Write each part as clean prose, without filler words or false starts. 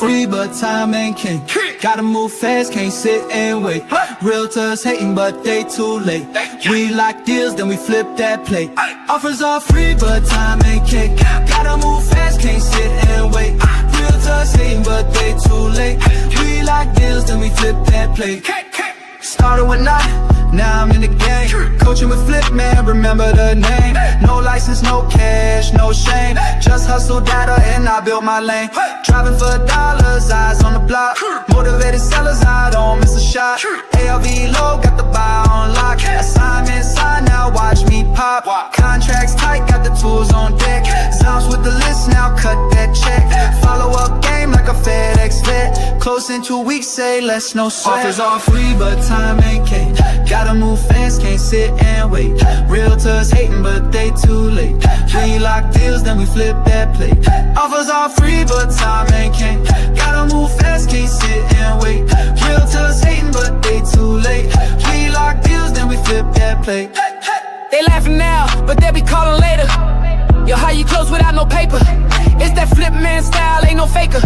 free, but time ain't king. Gotta move fast, can't sit and wait. Realtors hating, but they too late. We lock deals, then we flip that plate. Offers are free, but time ain't king. Gotta move fast, can't sit and wait. Realtors hating, but they too late. We lock deals, then we flip that plate. Started with nothing, now I'm in the game. Coaching with Flip, man, remember the name. No license, no cash, no shame. Just hustle data and I built my lane. Driving for dollars, eyes on the block. Motivated sellers, I don't miss a shot. ALV low, got the buy on lock. Assignment signed, now watch me pop. Contracts tight, got the tools on deck. Sounds with the list, now cut that check. Follow up game like a FedEx vet. Close in 2 weeks, say less, no sweat. Offers are free, but time ain't king. Gotta move fast, can't sit and wait. Realtors hating, but they too late. We lock deals, then we flip that plate. Offers are free, but time ain't king. Gotta move fast, can't sit and wait. Realtors hating, but they too late. We lock deals, then we flip that plate. They laughing now, but they'll be calling later. Yo, how you close without no paper? It's that Flip man style, ain't no faker.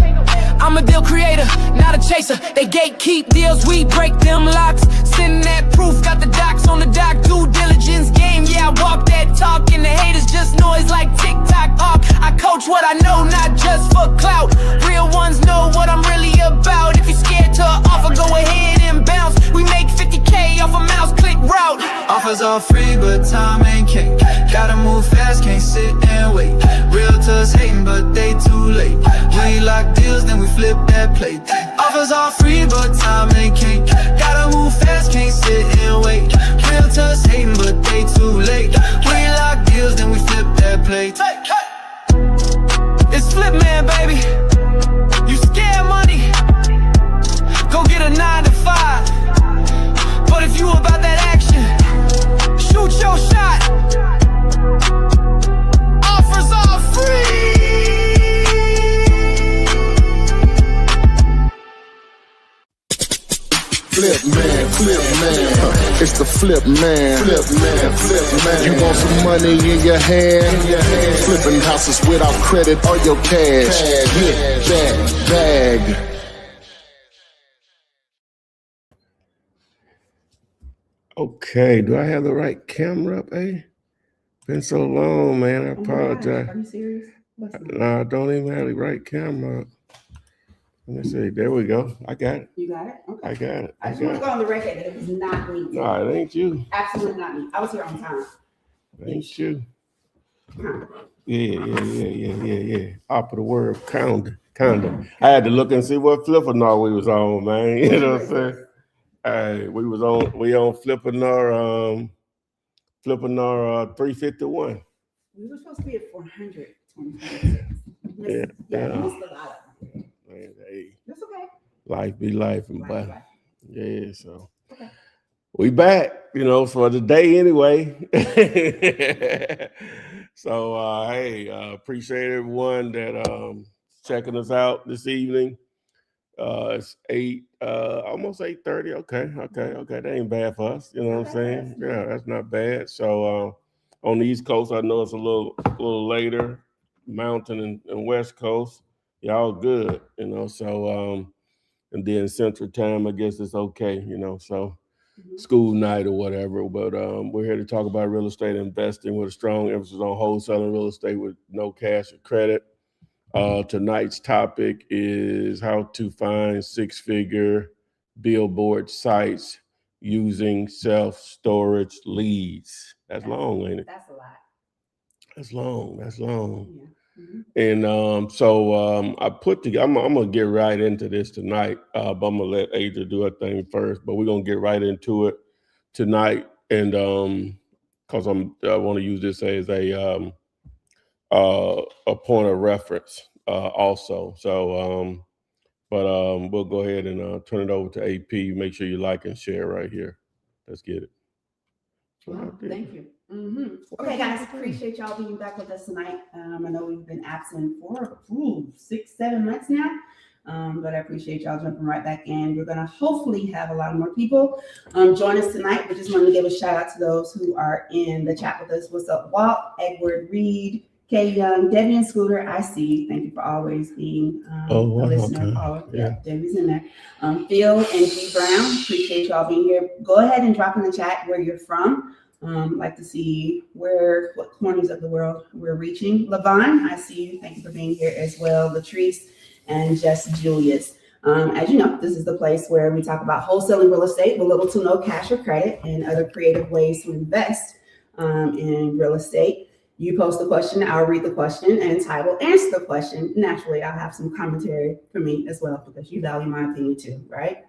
I'm a deal creator, not a chaser. They gatekeep deals, we break them locks. Send that proof, got the docs on the dock. Due diligence game, yeah, I walk that talk. And the haters just noise like TikTok off. I coach what I know, not just for clout. Real ones know what I'm really about. If you're scared to offer, go ahead and bounce. We make 50K off a mouse click route. Offers are free, but time ain't king. Gotta move fast, can't sit and wait. Realtors hating, but they too late. We lock deals, then we flip that plate. Offers are free, but time ain't king. Gotta move fast, can't sit and wait. Realtors hating, but they too late. We lock deals, then we flip that plate. It's Flip man, baby. You scared money? Go get a 9 to 5. But if you about that action, shoot your shot. Offers are free. Flip man, it's the Flip man, Flip man. You want some money in your hand? Flipping houses without credit or your cash. Get that bag. Okay, do I have the right camera up, eh? Been so long, man. I apologize. Are you serious? No, I don't even have the right camera up. Let me see. There we go. I got it. You got it? Okay. I got it. I just want to go on the record that it was not me. No, it ain't you. Absolutely not me. I was here on time. It ain't you. Yeah. Up of the word, kinda. I had to look and see what Flippanor we was on, man. You know what I'm saying? Hey, we on Flippanor 351. We were supposed to be at 400. Yeah. Missed a lot of them. Hey, That's okay. life be life, and but yeah, so okay. We back, for the day anyway. So hey, appreciate everyone that checking us out this evening. It's almost 8:30. Okay. That ain't bad for us. You know what I'm saying? Yeah, that's not bad. So on the East Coast, I know it's a little later. Mountain and West Coast, y'all good. So and then Central Time, I guess it's okay. So school night or whatever. But we're here to talk about real estate investing with a strong emphasis on wholesaling real estate with no cash or credit. Tonight's topic is how to find six-figure Billboard sites using self-storage leads. That's long, ain't it? That's a lot. That's long. Yeah. And so I put together, I'm gonna get right into this tonight, but I'm gonna let Adria do her thing first, but we're gonna get right into it tonight. And because I want to use this as a point of reference also. So but we'll go ahead and turn it over to AP. Make sure you like and share right here. Let's get it. Well, thank you. Okay, guys, appreciate y'all being back with us tonight. I know we've been absent for 6-7 months now, but I appreciate y'all jumping right back in. We're going to hopefully have a lot more people join us tonight. We just wanted to give a shout out to those who are in the chat with us. What's up, Walt, Edward, Reed, Okay, Debbie and Scooter, I see you. Thank you for always being a listener. Okay. Caller. Yeah, Debbie's in there. Phil and G Brown, appreciate y'all being here. Go ahead and drop in the chat where you're from. Like to see what corners of the world we're reaching. Levon, I see you. Thank you for being here as well. Latrice and Jess Julius. As you know, this is the place where we talk about wholesaling real estate with little to no cash or credit and other creative ways to invest in real estate. You post the question, I'll read the question, and Ty will answer the question. Naturally, I'll have some commentary for me as well because you value my opinion too, right?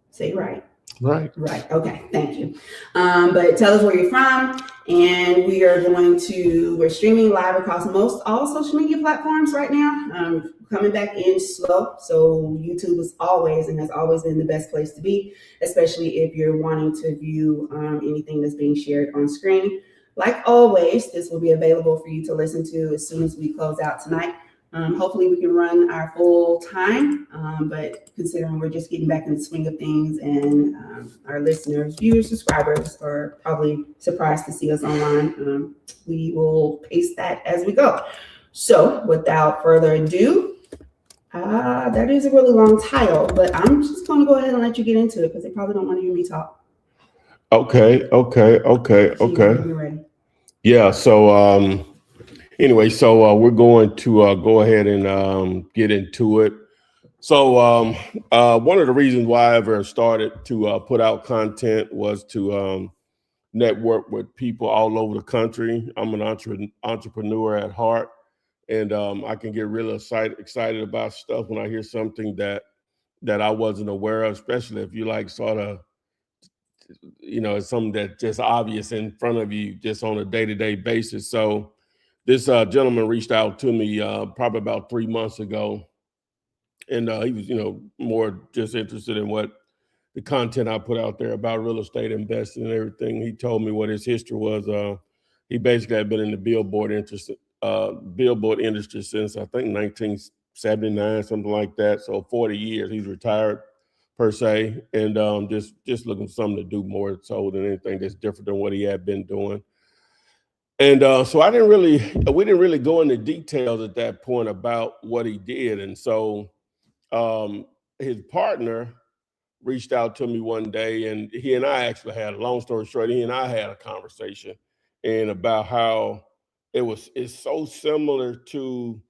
Say right. Right. Right. Okay. Thank you. But tell us where you're from, and we're streaming live across all social media platforms right now. Coming back in slow, so YouTube is always and has always been the best place to be, especially if you're wanting to view anything that's being shared on screen. Like always, this will be available for you to listen to as soon as we close out tonight. Hopefully we can run our full time, but considering we're just getting back in the swing of things and our listeners, viewers, subscribers are probably surprised to see us online, we will pace that as we go. So without further ado, that is a really long title, but I'm just going to go ahead and let you get into it because they probably don't want to hear me talk. Okay. You ready? Yeah. So anyway, so we're going to go ahead and get into it. So one of the reasons why I ever started to put out content was to network with people all over the country. I'm an entrepreneur at heart, and I can get really excited about stuff when I hear something that I wasn't aware of, especially if you like sort of, it's something that's just obvious in front of you just on a day-to-day basis. So this gentleman reached out to me probably about 3 months ago, and he was, more just interested in what the content I put out there about real estate investing and everything. He told me what his history was. He basically had been in the Billboard industry since I think 1979, something like that. So 40 years. He's retired per se, and just looking for something to do more so than anything that's different than what he had been doing. And so we didn't really go into details at that point about what he did. And so his partner reached out to me one day, and he and I actually had, long story short, he and I had a conversation and about how it's so similar to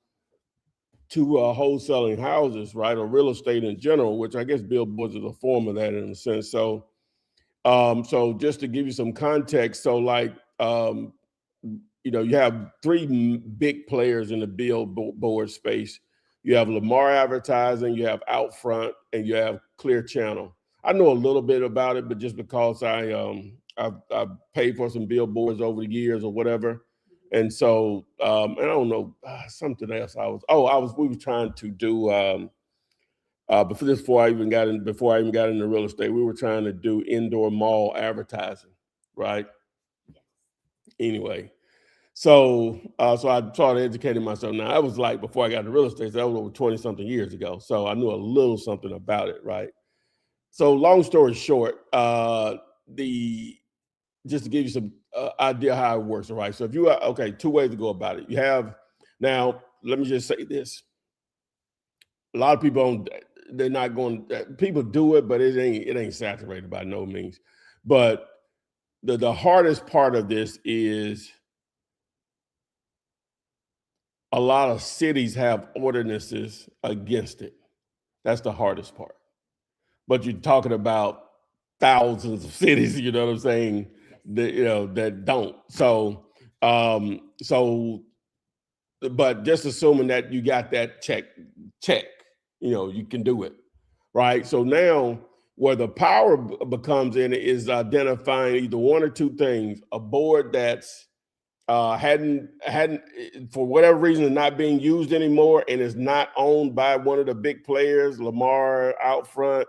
wholesaling houses, right, or real estate in general, which I guess billboards is a form of that in a sense. So, so just to give you some context, so like, you have three big players in the billboard space. You have Lamar Advertising, you have Outfront, and you have Clear Channel. I know a little bit about it, but just because I've paid for some billboards over the years or whatever. And so, and I don't know, something else we were trying to do, before I even got into real estate, we were trying to do indoor mall advertising, right? Anyway, so I started educating myself. Now, that was like before I got into real estate, so that was over 20 something years ago. So I knew a little something about it, right? So long story short, just to give you some idea how it works, all right? So if you are, two ways to go about it. You have, now, let me just say this. A lot of people people do it, but it ain't saturated by no means. But the hardest part of this is a lot of cities have ordinances against it. That's the hardest part. But you're talking about thousands of cities, you know what I'm saying, that don't. So, but just assuming that you got that check, you can do it, right? So now where the power becomes in is identifying either one or two things: a board that's hadn't for whatever reason is not being used anymore and is not owned by one of the big players, Lamar, Outfront,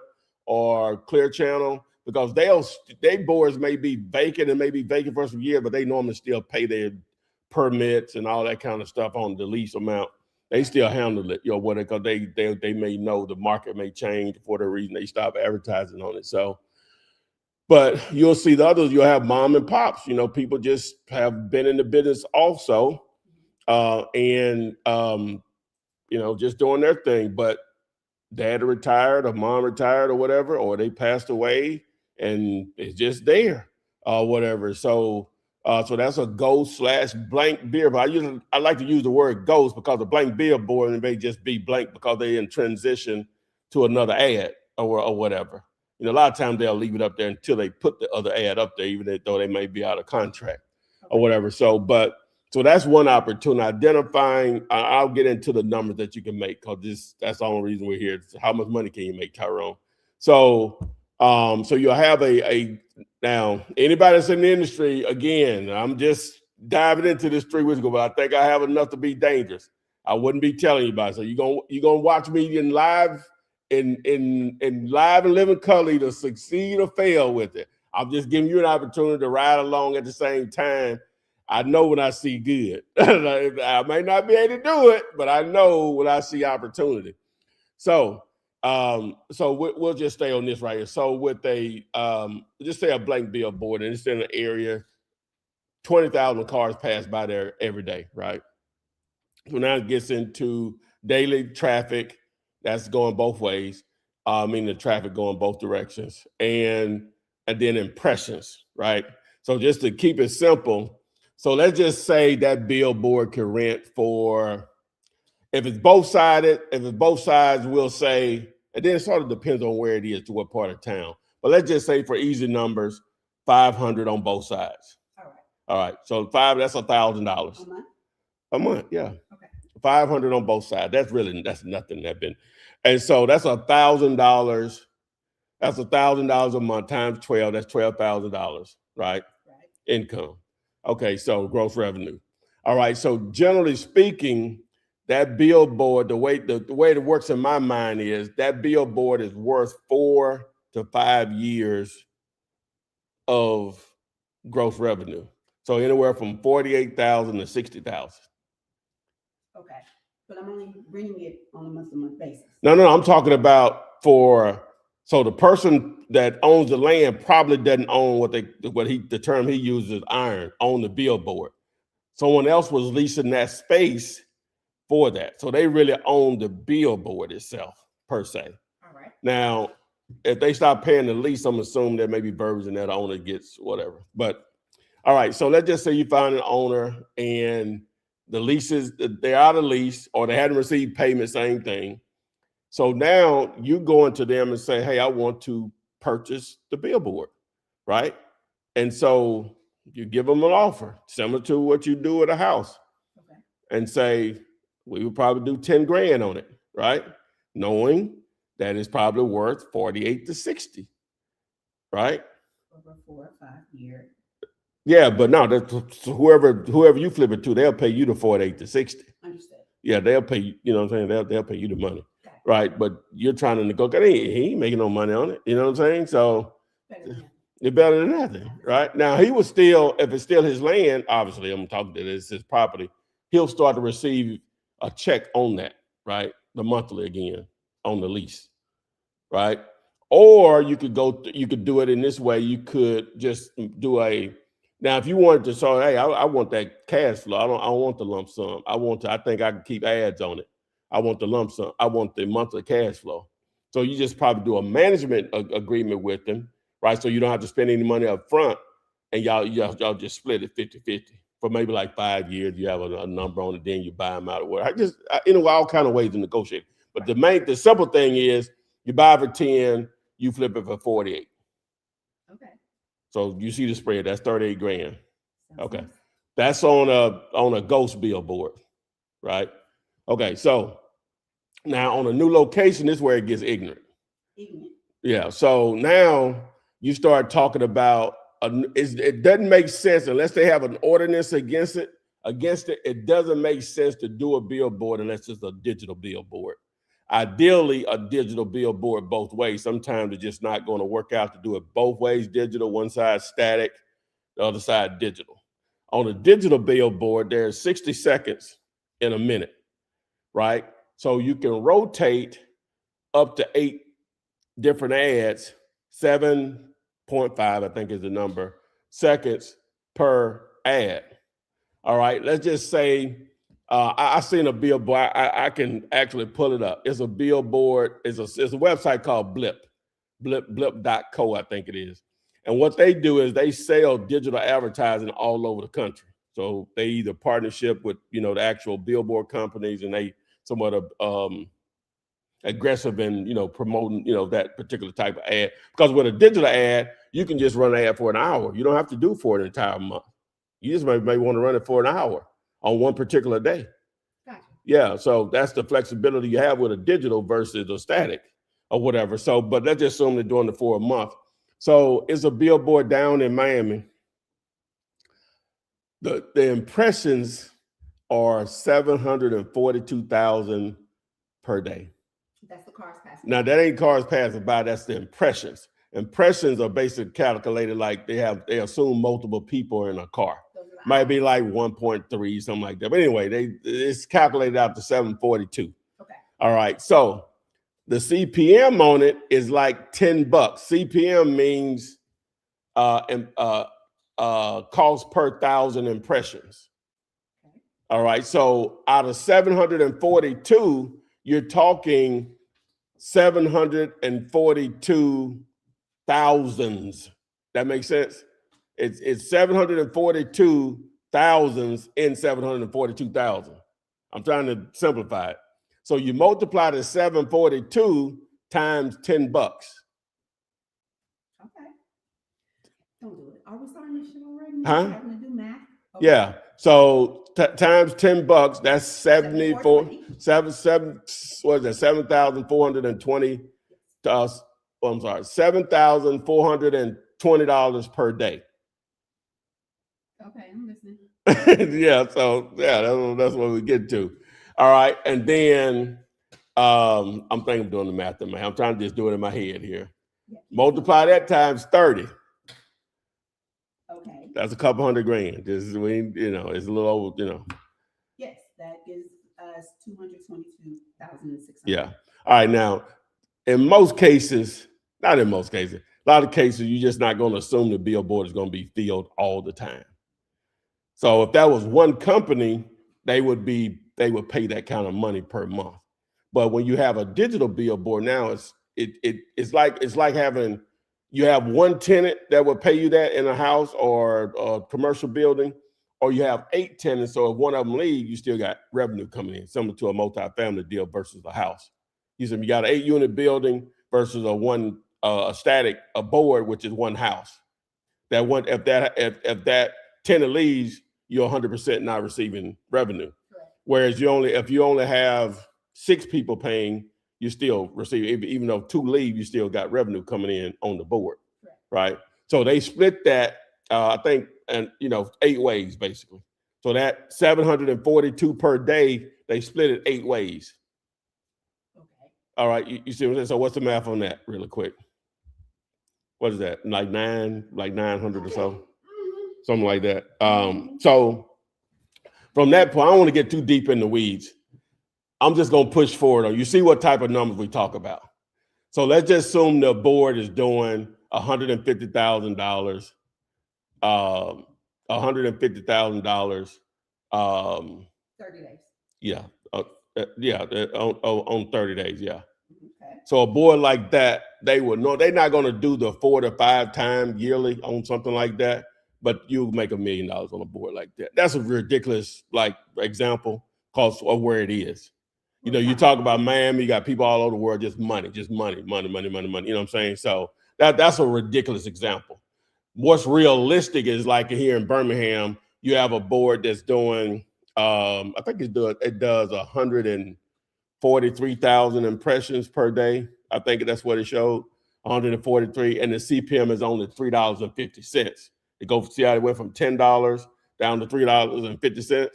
or Clear Channel, because they boards may be vacant and may be vacant for some years, but they normally still pay their permits and all that kind of stuff on the lease amount. They still handle it, because they may know the market may change for the reason they stop advertising on it. So, but you'll see the others, you'll have mom and pops, people just have been in the business also, and just doing their thing. But dad retired or mom retired or whatever, or they passed away and it's just there or whatever. So that's a ghost / blank beer. But I like to use the word ghost because the blank billboard, it may just be blank because they in transition to another ad or whatever. A lot of times they'll leave it up there until they put the other ad up there, even though they may be out of contract or whatever. So that's one opportunity. Identifying, I'll get into the numbers that you can make because that's the only reason we're here. It's how much money can you make, Tyrone? So you'll have now, anybody that's in the industry, again, I'm just diving into this 3 weeks ago, but I think I have enough to be dangerous. I wouldn't be telling you about it. So you're gonna watch me in live in live and living color, either succeed or fail with it. I'm just giving you an opportunity to ride along at the same time. I know when I see good. I may not be able to do it, but I know when I see opportunity. So we'll just stay on this right here. So with just say a blank billboard, and it's in an area, 20,000 cars pass by there every day, right? So now it gets into daily traffic that's going both ways. The traffic going both directions, and then impressions, right? So just to keep it simple, so let's just say that billboard can rent for, if it's both sides, we'll say, and then it sort of depends on where it is, to what part of town. But let's just say for easy numbers, 500 on both sides. All right. So that's $1,000 a month. Yeah. Okay. 500 on both sides. That's nothing. And so that's $1,000. That's $1,000 a month times 12. That's $12,000, right? Income. Okay. So gross revenue. All right. So generally speaking, that billboard, the way it works in my mind is that billboard is worth 4 to 5 years of gross revenue. So anywhere from 48,000 to 60,000. Okay, but I'm only bringing it on a month-to-month basis. No, I'm talking about so the person that owns the land probably doesn't own the term he uses is own the billboard. Someone else was leasing that space for that. So they really own the billboard itself, per se. All right. Now, if they stop paying the lease, I'm assuming there may be verbiage in that owner gets whatever. But all right, so let's just say you find an owner and the leases, they're out of lease or they hadn't received payment, same thing. So now you go into them and say, hey, I want to purchase the billboard, right? And so you give them an offer similar to what you do at a house. Okay. And say, we would probably do 10 grand on it, right? Knowing that it's probably worth 48 to 60, right? Over 4 or 5 years. Yeah, but no, that's whoever you flip it to, they'll pay you the 48 to 60. Understood. Yeah, they'll pay you, you know what I'm saying? They'll pay you the money, right? But you're trying to negotiate. He ain't making no money on it, you know what I'm saying? So it's better than nothing, right? Now, he was still, if it's still his land, obviously, I'm talking to this, his property, he'll start to receive a check on that, right? The monthly again on the lease, right? Or you could do it in this way. You could just do now if you wanted to say, hey, I want that cash flow. I don't want the lump sum. I think I can keep ads on it. I want the lump sum. I want the monthly cash flow. So you just probably do a management agreement with them, right? So you don't have to spend any money up front, and y'all just split it 50-50. For maybe like 5 years, you have a number on it, then you buy them out or whatever. All kind of ways to negotiate. But the simple thing is you buy for 10, you flip it for 48. Okay. So you see the spread, that's 38 grand. Okay. That's on a ghost billboard, right? Okay, so now on a new location, this is where it gets ignorant. Yeah, so now you start talking about it doesn't make sense unless they have an ordinance against it. It doesn't make sense to do a billboard unless it's a digital billboard. Ideally, a digital billboard both ways. Sometimes it's just not going to work out to do it both ways, digital, one side static, the other side digital. On a digital billboard, there's 60 seconds in a minute, right? So you can rotate up to 8 different ads, 7.5, I think is the number, seconds per ad. All right, let's just say I seen a billboard. I can actually pull it up. It's a billboard. It's a website called blip.co, I think it is. And what they do is they sell digital advertising all over the country. So they either partnership with, the actual billboard companies, and they somewhat aggressive in, promoting, that particular type of ad. Because with a digital ad, you can just run an ad for an hour. You don't have to do for an entire month. You just may want to run it for an hour on one particular day. Gotcha. Yeah, so that's the flexibility you have with a digital versus a static or whatever. So, but let's just assume they're doing it for a month. So it's a billboard down in Miami. The impressions are 742,000 per day. That's the cars passing. Now that ain't cars passing by, that's the impressions. Impressions are basically calculated like they assume multiple people in a car. Might be like 1.3, something like that. But anyway, it's calculated out to 742. Okay. All right. So the CPM on it is like $10. CPM means cost per 1,000 impressions. Okay. All right. So out of 742, you're talking 742 thousands. That makes sense? It's 742 thousands in 742,000. I'm trying to simplify it. So you multiply the 742 times $10. Okay. Don't do it. Are we starting this shit already? Huh? Having to do math? Okay. Yeah. So times $10, that's 74. 7,420. I'm sorry, $7,420 per day. Okay, I'm listening. Yeah, so yeah, that's what we get to. All right, and then I'm thinking I'm doing the math in my head. I'm trying to just do it in my head here. Yeah. Multiply that times 30. Okay. That's a couple $100,000. It's a little over, Yes, that gives us 222,600. Yeah. All right, now, in most cases, not in most cases, a lot of cases, you're just not going to assume the billboard is going to be filled all the time. So if that was one company, they would pay that kind of money per month. But when you have a digital billboard now, it's like having, you have one tenant that would pay you that in a house or a commercial building, or you have 8 tenants. So if one of them leaves, you still got revenue coming in, similar to a multi-family deal versus a house. You got an 8-unit building versus a static board, which is one house. That one, if that tenant leaves, you're 100% not receiving revenue. Correct. Whereas if you only have 6 people paying, you still receive, even though 2 leave, you still got revenue coming in on the board. Correct. Right? So they split that, I think, and 8 ways basically. So that 742 per day, they split it 8 ways. Okay. All right, you see what I'm saying? So what's the math on that, really quick? What is that? Like 900 or so, something like that. So from that point, I don't want to get too deep in the weeds. I'm just gonna push forward. You see what type of numbers we talk about. So let's just assume the board is doing $150,000. $150,000. 30 days. Yeah, on 30 days. Yeah. Okay. So a board like that, they're not going to do the 4 to 5 times yearly on something like that, but you make $1 million on a board like that. That's a ridiculous example because of where it is. You talk about Miami, you got people all over the world, just money. You know what I'm saying? So that's a ridiculous example. What's realistic is like here in Birmingham, you have a board that's doing, I think it does 143,000 impressions per day. I think that's what it showed, 143, and the CPM is only $3.50. It goes, see how it went from $10 down to $3.50.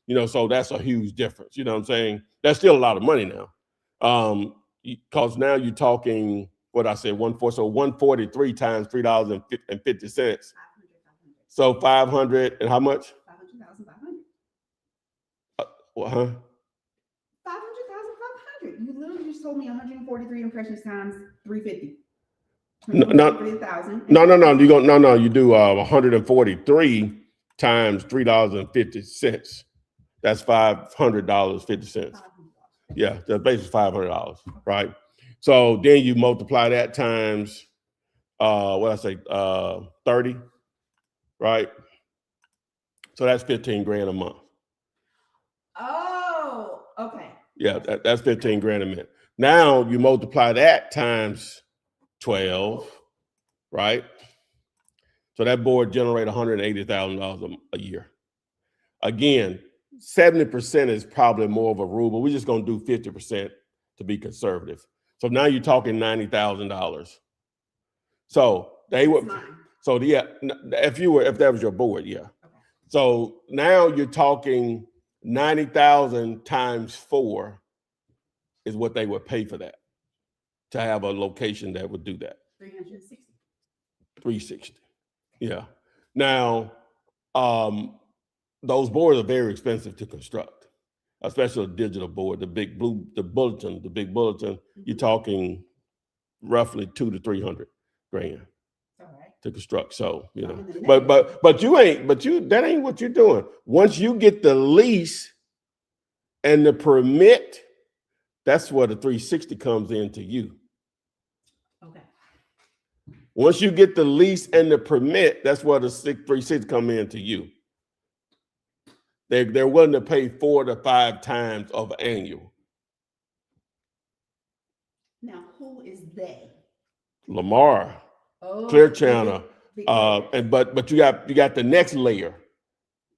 Yes. So that's a huge difference. You know what I'm saying? That's still a lot of money now, because now you're talking what I said, 143 times $3.50. So 500 and how much? 500,500. What, huh? 500,500. You literally just told me 143 impressions times 350. No. You do 143 times $3.50. That's $500.50. Yeah, that's basically $500, right? So then you multiply that times, 30, right? So that's 15 grand a month. Oh, okay. Yeah, that's 15 grand a month. Now you multiply that times 12, right? So that board generates $180,000 a year. Again, 70% is probably more of a rule, but we're just going to do 50% to be conservative. So now you're talking $90,000. So they would. So yeah, if that was your board, yeah. Okay. So now you're talking 90,000 times 4 is what they would pay for that, to have a location that would do that. 360. 360. Yeah. Now, those boards are very expensive to construct, especially a digital board, the big bulletin. Mm-hmm. You're talking roughly 200 to 300 grand. All right. To construct. So, you know, but that ain't what you're doing. Once you get the lease and the permit, that's where the 360 comes into you. Okay. Once you get the lease and the permit, that's where the 360 come into you. They're willing to pay 4 to 5 times of annual. Now, who is they? Lamar, Clear Channel, but you got the next layer.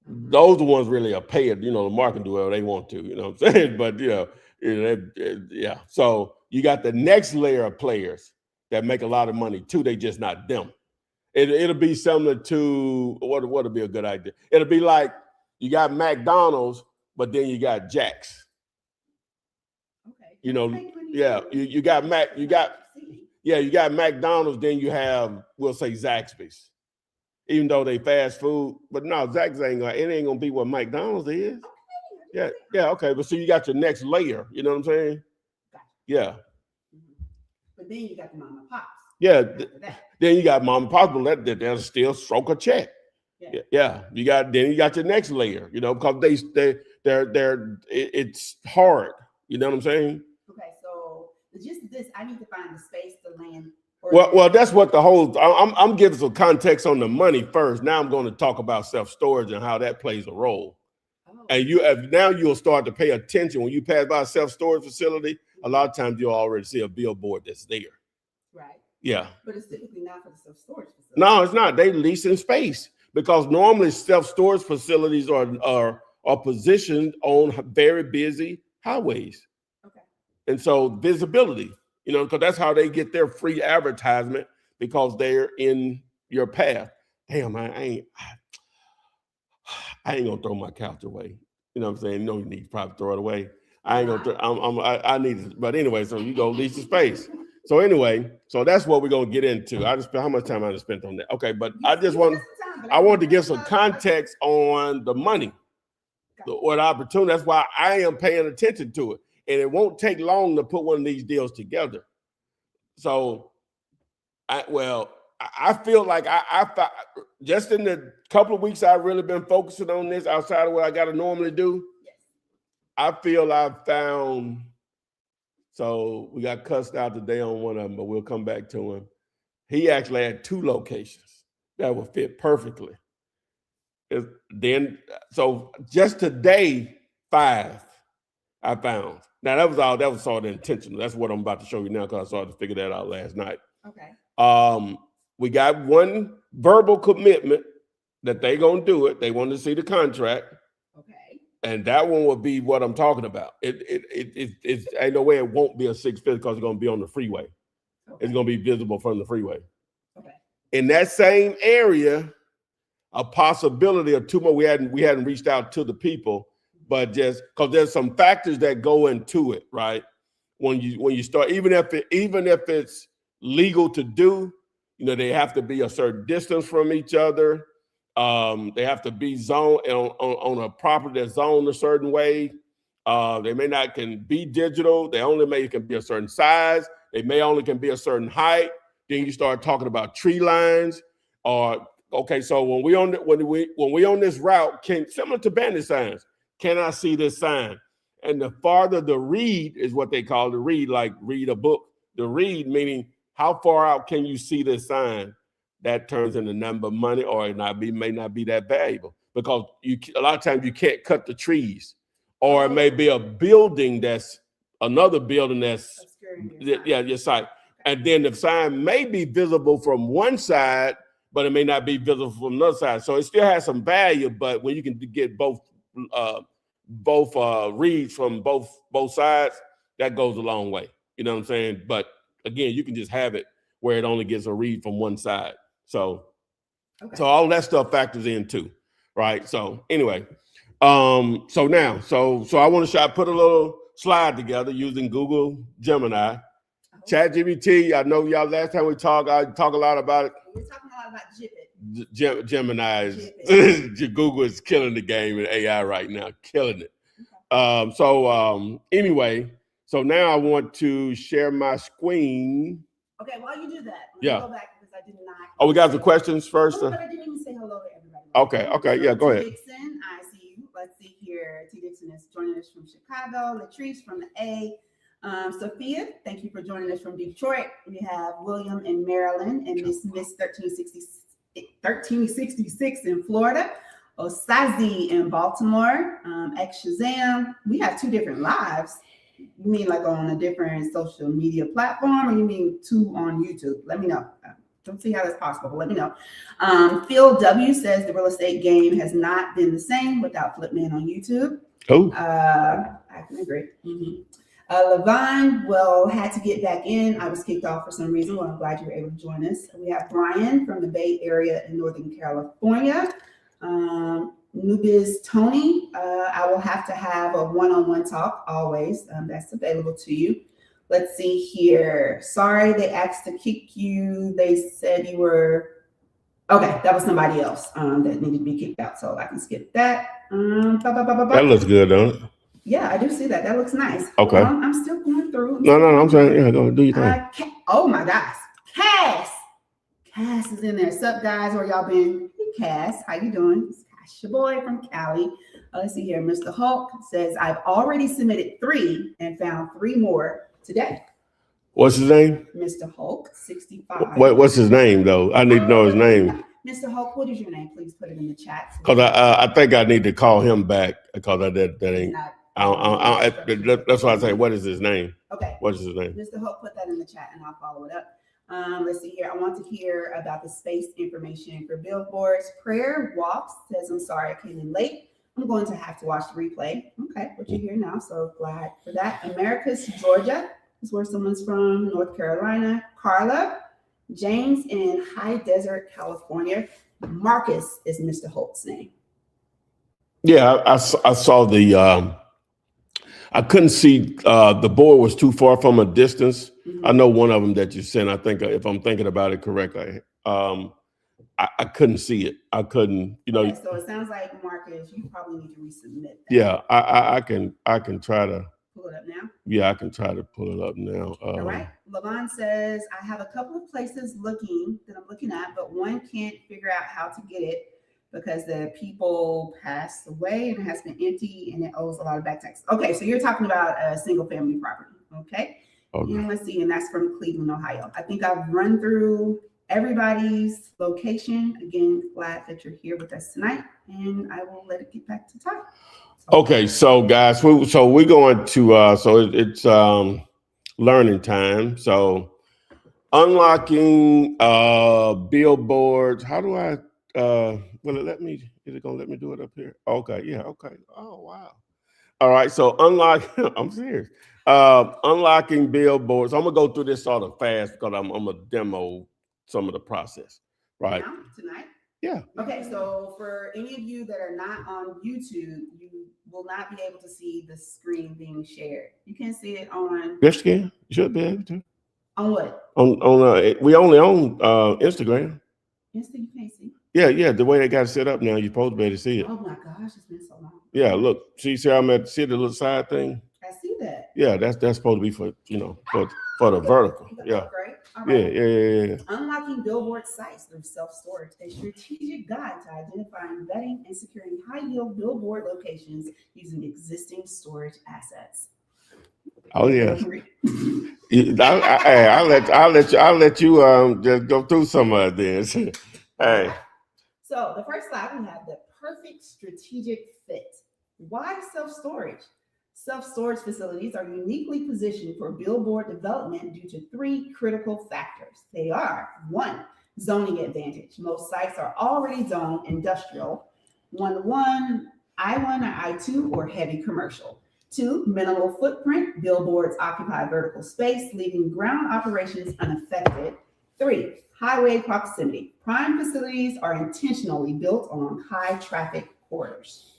Mm-hmm. Those are the ones really are paid. You know, Lamar can do whatever they want to. You know what I'm saying? But yeah. So you got the next layer of players that make a lot of money too. They just not them. It'll be similar to what'll be a good idea. It'll be like you got McDonald's, but then you got Jack's. Okay. You know, yeah. You got McDonald's, then you have, we'll say, Zaxby's. Even though they fast food, but no, Zaxby's ain't gonna be what McDonald's is. Yeah, okay. But so you got your next layer, you know what I'm saying? Gotcha. Yeah. Mm-hmm. But then you got the mom and pops. Yeah, then you got mom and pops, but they'll still stroke a check. Yeah. You got your next layer, you know, because it's hard. You know what I'm saying? Okay, so just this, I need to find the space, the land. Well, that's what the whole. I'm giving some context on the money first. Now I'm going to talk about self-storage and how that plays a role. Oh. And now you'll start to pay attention when you pass by a self-storage facility. A lot of times you'll already see a billboard that's there. Right. Yeah. But it's typically not for the self-storage facility. No, it's not. They leasing space because normally self-storage facilities are positioned on very busy highways. Okay. And so visibility. You know, because that's how they get their free advertisement, because they're in your path. Damn, I ain't gonna throw my couch away. You know what I'm saying? No need to probably throw it away. I ain't gonna. I need it. But anyway, so you go lease the space. So anyway, so that's what we're gonna get into. How much time I just spent on that? Okay, but I wanted to give some context on the money, or the opportunity. That's why I am paying attention to it. And it won't take long to put one of these deals together. So, I feel like I just in the couple of weeks I've really been focusing on this outside of what I got to normally do. Yes. I feel I've found. So we got cussed out today on one of them, but we'll come back to him. He actually had 2 locations that would fit perfectly. So just today, 5 I found. Now that was sort of intentional. That's what I'm about to show you now, because I started to figure that out last night. Okay. We got one verbal commitment that they gonna do it. They want to see the contract. Okay. And that one will be what I'm talking about. It's ain't no way it won't be a 650 because it's gonna be on the freeway. Okay. It's gonna be visible from the freeway. Okay. In that same area, a possibility of 2 more. We hadn't reached out to the people. But just because there's some factors that go into it, right? When you start, even if it's legal to do, you know, they have to be a certain distance from each other. They have to be zoned on a property that's zoned a certain way. They may not can be digital. They only can be a certain size. They may only can be a certain height. Then you start talking about tree lines. Okay, so when we on this route, similar to bandit signs. Can I see this sign? And the farther the read is what they call the read, like read a book. The read meaning how far out can you see this sign? That turns into number of money, or it may not be that valuable, because a lot of times you can't cut the trees, or it may be a building that's another building that's your site. And then the sign may be visible from one side, but it may not be visible from another side. So it still has some value, but when you can get both reads from both sides, that goes a long way. You know what I'm saying? But again, you can just have it where it only gets a read from one side. So all that stuff factors in too, right? So anyway, so I want to put a little slide together using Google Gemini. ChatGPT, I know y'all last time we talked, I talk a lot about it. We're talking a lot about Jibbit. Gemini Google is killing the game in AI right now, killing it. Anyway, so now I want to share my screen. Okay, while you do that, go back because I did not. Oh, we got the questions first. But I didn't even say hello to everybody. Okay, yeah, go ahead. Dixon, I see you. Let's see here. T. Dixon is joining us from Chicago. Latrice from the A. Sophia, thank you for joining us from Detroit. We have William in Maryland and Miss 1366 in Florida. Osazi in Baltimore. X Shazam. We have 2 different lives. You mean like on a different social media platform, or you mean 2 on YouTube? Let me know. Don't see how that's possible, but let me know. Phil W says the real estate game has not been the same without Flipman on YouTube. Oh, I can agree. Mm-hmm. Levine, had to get back in. I was kicked off for some reason. Well, I'm glad you were able to join us. We have Brian from the Bay Area in Northern California. Nubiz Tony, I will have to have a one-on-one talk always. That's available to you. Let's see here. Sorry, they asked to kick you. They said you were, okay, that was somebody else that needed to be kicked out, so I can skip that. That looks good, don't it? Yeah, I do see that. That looks nice. Okay. Well, I'm still going through. No, I'm saying, yeah, go do your thing. Oh my gosh. Cass is in there. Sup, guys? Where y'all been? Hey, Cass, how you doing? It's Cash, your boy from Cali. Let's see here. Mr. Hulk says, I've already submitted 3 and found 3 more today. What's his name? Mr. Hulk, 65. What's his name, though? I need to know his name. Mr. Hulk, what is your name? Please put it in the chat. Because I think I need to call him back, because that ain't. That's why I say, what is his name? Okay. What is his name? Mr. Hope, put that in the chat and I'll follow it up. Let's see here. I want to hear about the space information for billboards. Prayer Walks says, I'm sorry I came in late. I'm going to have to watch the replay. Okay, what you hear now, so glad for that. Americus, Georgia is where someone's from. North Carolina. Carla. James in High Desert, California. Marcus is Mr. Holt's name. Yeah, I saw the... I couldn't see, the board was too far from a distance. Mm-hmm. I know one of them that you sent, I think, if I'm thinking about it correctly, I couldn't see it. I couldn't, Okay, so it sounds like, Marcus, you probably need to resubmit that. Yeah, I can try to. Pull it up now? Yeah, I can try to pull it up now. All right. Levon says, I have a couple of places that I'm looking at, but one can't figure out how to get it, because the people passed away and it has been empty and it owes a lot of back tax. Okay, so you're talking about a single family property. Okay. And let's see, and that's from Cleveland, Ohio. I think I've run through everybody's location. Again, glad that you're here with us tonight, and I will let it get back to Ty. Okay, so guys, we're going to it's learning time. So unlocking billboards. How do I will it let me, is it gonna let me do it up here? Okay, yeah, okay. Oh wow. All right, so I'm serious. Unlocking billboards. I'm gonna go through this sort of fast because I'm gonna demo some of the process. Right. Now, tonight? Yeah. Okay, so for any of you that are not on YouTube, you will not be able to see the screen being shared. You can see it on. Yes, you can. You should be able to. On what? On we only own Instagram. Insta, you can't see. Yeah, the way they got it set up now, you're supposed to be able to see it. Oh my gosh, it's been so long. Yeah, look, see how I'm at, see the little side thing? I see that. Yeah, that's supposed to be for for the vertical. Yeah. Great. All Yeah, right. yeah. Unlocking Billboard sites through self-storage, a strategic guide to identifying, vetting, and securing high-yield Billboard locations using existing storage assets. Oh yeah. I'll let you just go through some of this. Hey. So the first slide, we have the perfect strategic fit. Why self-storage? Self-storage facilities are uniquely positioned for billboard development due to 3 critical factors. They are: 1, zoning advantage. Most sites are already zoned industrial, I-1 or I-2 or heavy commercial. 2, minimal footprint. Billboards occupy vertical space, leaving ground operations unaffected. 3, highway proximity. Prime facilities are intentionally built along high traffic corridors.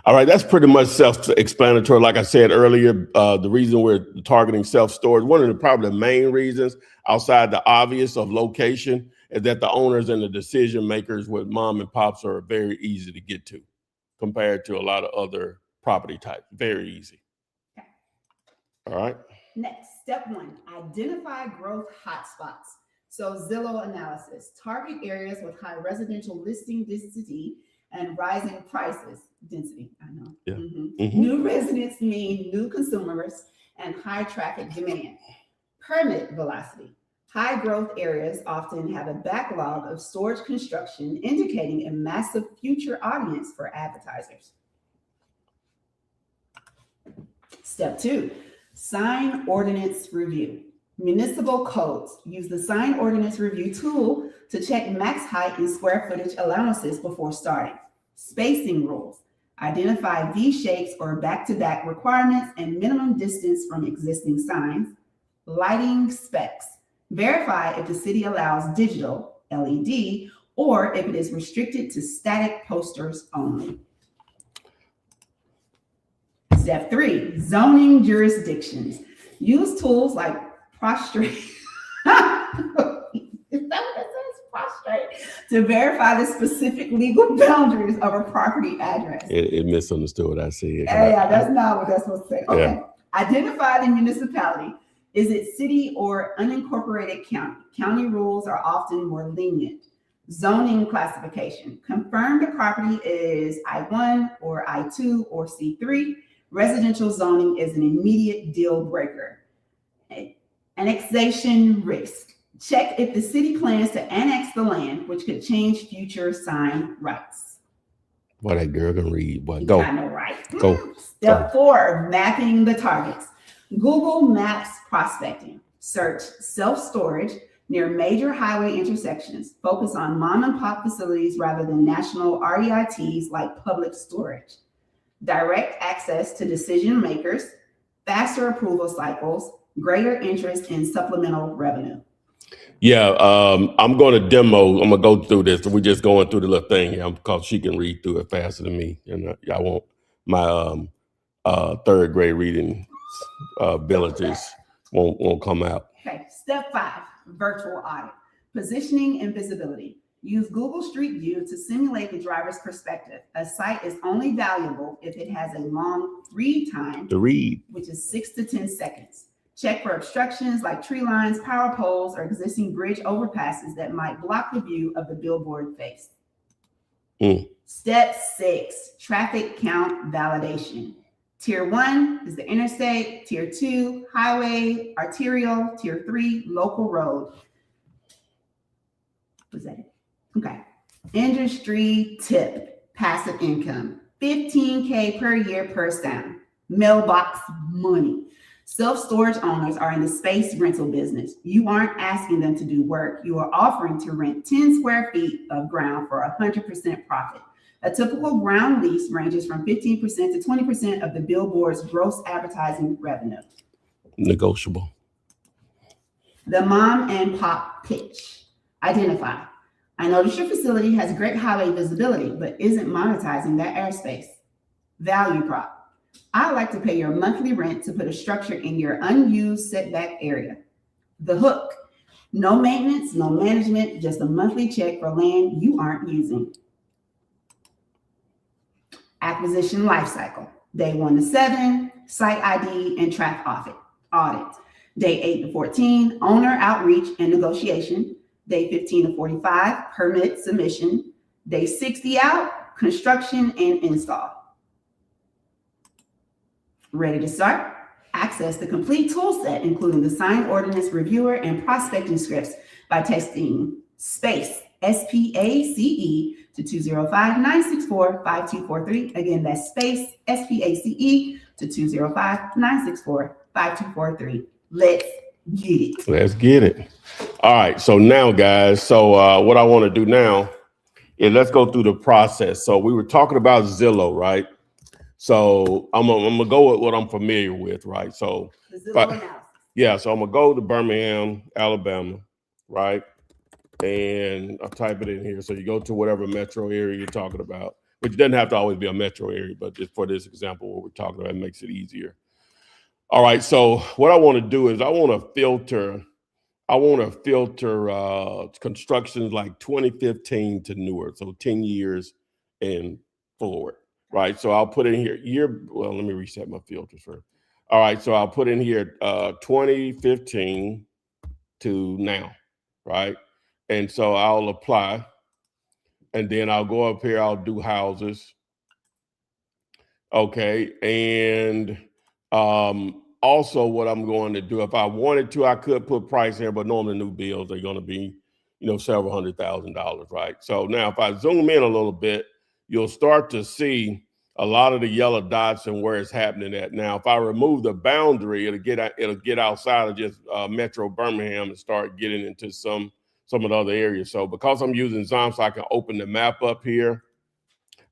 All right, that's pretty much self-explanatory. Like I said earlier, the reason we're targeting self-storage, one of the probably the main reasons outside the obvious of location is that the owners and the decision makers with mom and pops are very easy to get to compared to a lot of other property types. Very easy. Okay. All right. Next, step 1, identify growth hotspots. So Zillow analysis, target areas with high residential listing density and rising prices. Density, I know. Yeah. Mm-hmm. New residents mean new consumers and high traffic demand. Permit velocity. High growth areas often have a backlog of storage construction, indicating a massive future audience for advertisers. Step 2, sign ordinance review. Municipal codes use the sign ordinance review tool to check max height and square footage allowances before starting. Spacing rules. Identify V-shapes or back-to-back requirements and minimum distance from existing signs. Lighting specs. Verify if the city allows digital, LED, or if it is restricted to static posters only. Step 3, zoning jurisdictions. Use tools like prostrate. Is that what it says? Prostrate to verify the specific legal boundaries of a property address. It misunderstood what I said. Yeah, that's not what that's supposed to say. Okay. Yeah. Identify the municipality. Is it city or unincorporated county? County rules are often more lenient. Zoning classification. Confirm the property is I-1 or I-2 or C3. Residential zoning is an immediate deal breaker. Annexation risk. Check if the city plans to annex the land, which could change future sign rights. Boy, that girl can read. Boy, go. I know, right? Go. Step 4, mapping the targets. Google Maps prospecting. Search self-storage near major highway intersections. Focus on mom and pop facilities rather than national REITs like Public Storage. Direct access to decision makers, faster approval cycles, greater interest in supplemental revenue. Yeah, I'm going to demo. I'm going to go through this. We're just going through the little thing here because she can read through it faster than me. And I want my third grade reading abilities won't come out. Okay, step 5, virtual audit. Positioning and visibility. Use Google Street View to simulate the driver's perspective. A site is only valuable if it has a long read time, which is 6 to 10 seconds. Check for obstructions like tree lines, power poles, or existing bridge overpasses that might block the view of the billboard face. Step 6, traffic count validation. Tier 1 is the interstate, Tier 2, highway, arterial, Tier 3, local road. Was that it? Okay. Industry tip, passive income, $15K per year per sound. Mailbox money. Self-storage owners are in the space rental business. You aren't asking them to do work. You are offering to rent 10 square feet of ground for 100% profit. A typical ground lease ranges from 15% to 20% of the billboard's gross advertising revenue. Negotiable. The mom and pop pitch. Identify. I notice your facility has great highway visibility, but isn't monetizing that airspace. Value prop. I like to pay your monthly rent to put a structure in your unused setback area. The hook. No maintenance, no management, just a monthly check for land you aren't using. Acquisition lifecycle. Day 1 to 7, site ID and track audit. Day 8 to 14, owner outreach and negotiation. Day 15 to 45, permit submission. Day 60 out, construction and install. Ready to start? Access the complete tool set, including the signed ordinance reviewer and prospecting scripts by texting space SPACE to 205-964-5243. Again, that's space SPACE to 205-964-5243. Let's get it. Let's get it. All right. So now, guys, what I want to do now is let's go through the process. So we were talking about Zillow, right? So I'm gonna go with what I'm familiar with, right? So yeah, so I'm gonna go to Birmingham, Alabama, right? And I'll type it in here. So you go to whatever metro area you're talking about, which doesn't have to always be a metro area, but just for this example, what we're talking about, it makes it easier. All right, so what I want to do is I want to filter constructions like 2015 to newer, so 10 years and forward, right? So I'll put in here let me reset my filters first. All right, so I'll put in here 2015 to now, right? And so I'll apply, and then I'll go up here, I'll do houses. Okay, and also what I'm going to do, if I wanted to, I could put price here, but normally new builds are going to be, several $100,000, right? So now if I zoom in a little bit, you'll start to see a lot of the yellow dots and where it's happening at. Now, if I remove the boundary, it'll get outside of just Metro Birmingham and start getting into some of the other areas. So because I'm using Zom, so I can open the map up here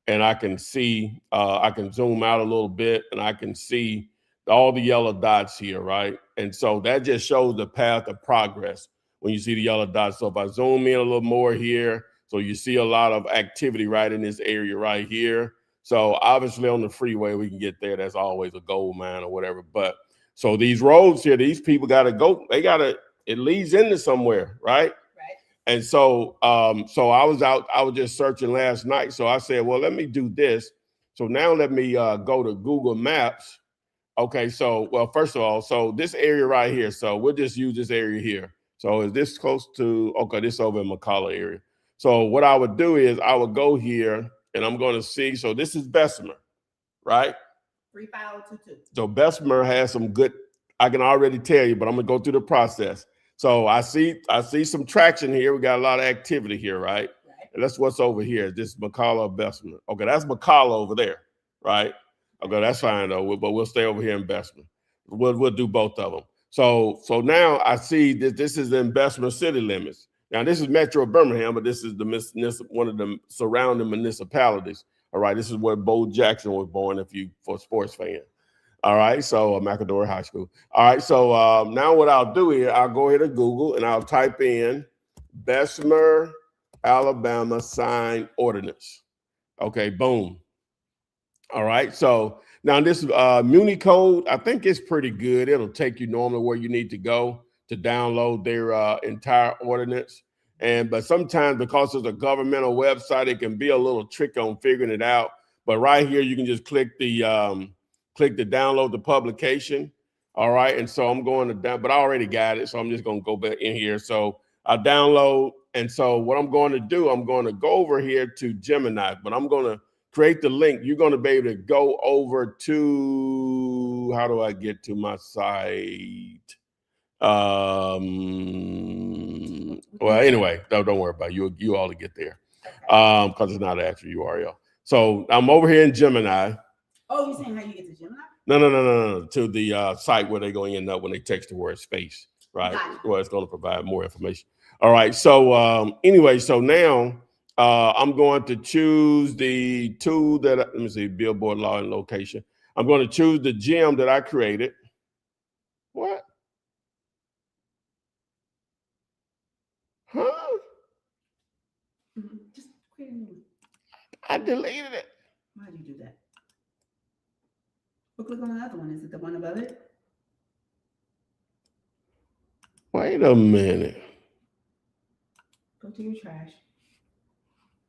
and I can see, I can zoom out a little bit and I can see all the yellow dots here, right? And so that just shows the path of progress when you see the yellow dots. So if I zoom in a little more here, so you see a lot of activity right in this area right here. So obviously on the freeway, we can get there. That's always a gold mine or whatever. But so these roads here, these people got to go, it leads into somewhere, right? And so, I was just searching last night. So I said, well, let me do this. So now let me go to Google Maps. Okay. So, well, first of all, so this area right here. So we'll just use this area here. So is this close to, okay, this over in McCalla area. So what I would do is I would go here and I'm going to see. So this is Bessemer, right? 35022. So Bessemer has some good, I can already tell you, but I'm going to go through the process. So I see some traction here. We got a lot of activity here, right? And that's what's over here. This is McCalla or Bessemer. Okay, that's McCalla over there, right? Okay, that's fine though. But we'll stay over here in Bessemer. We'll do both of them. So now I see that this is in Bessemer city limits. Now this is Metro Birmingham, but this is one of the surrounding municipalities. All right, this is where Bo Jackson was born. For a sports fan. All right, so McAdory High School. All right, so now what I'll do here, I'll go here to Google and I'll type in Bessemer, Alabama sign ordinance. Okay, boom. All right, so now this Muni code, I think it's pretty good. It'll take you normally where you need to go to download their entire ordinance. But sometimes because it's a governmental website, it can be a little tricky on figuring it out. But right here, you can just click the download the publication. All right. And so I'm going to but I already got it. So I'm just going to go back in here. So I download. And so what I'm going to do, I'm going to go over here to Gemini, but I'm going to create the link. You're going to be able to go over to, how do I get to my site? Well, anyway, don't worry about it. You all to get there. Because it's not an actual URL. So I'm over here in Gemini. Oh, you're saying how you get to Gemini? No. To the site where they're going to end up when they text the word space, right? Gotcha. Well, it's going to provide more information. All right. So anyway, so now I'm going to choose the tool let me see, Billboard law and location. I'm going to choose the gem that I created. What? Huh? Just create a new one. I deleted it. Why did you do that? Well, click on the other one. Is it the one above it? Wait a minute. Go to your trash.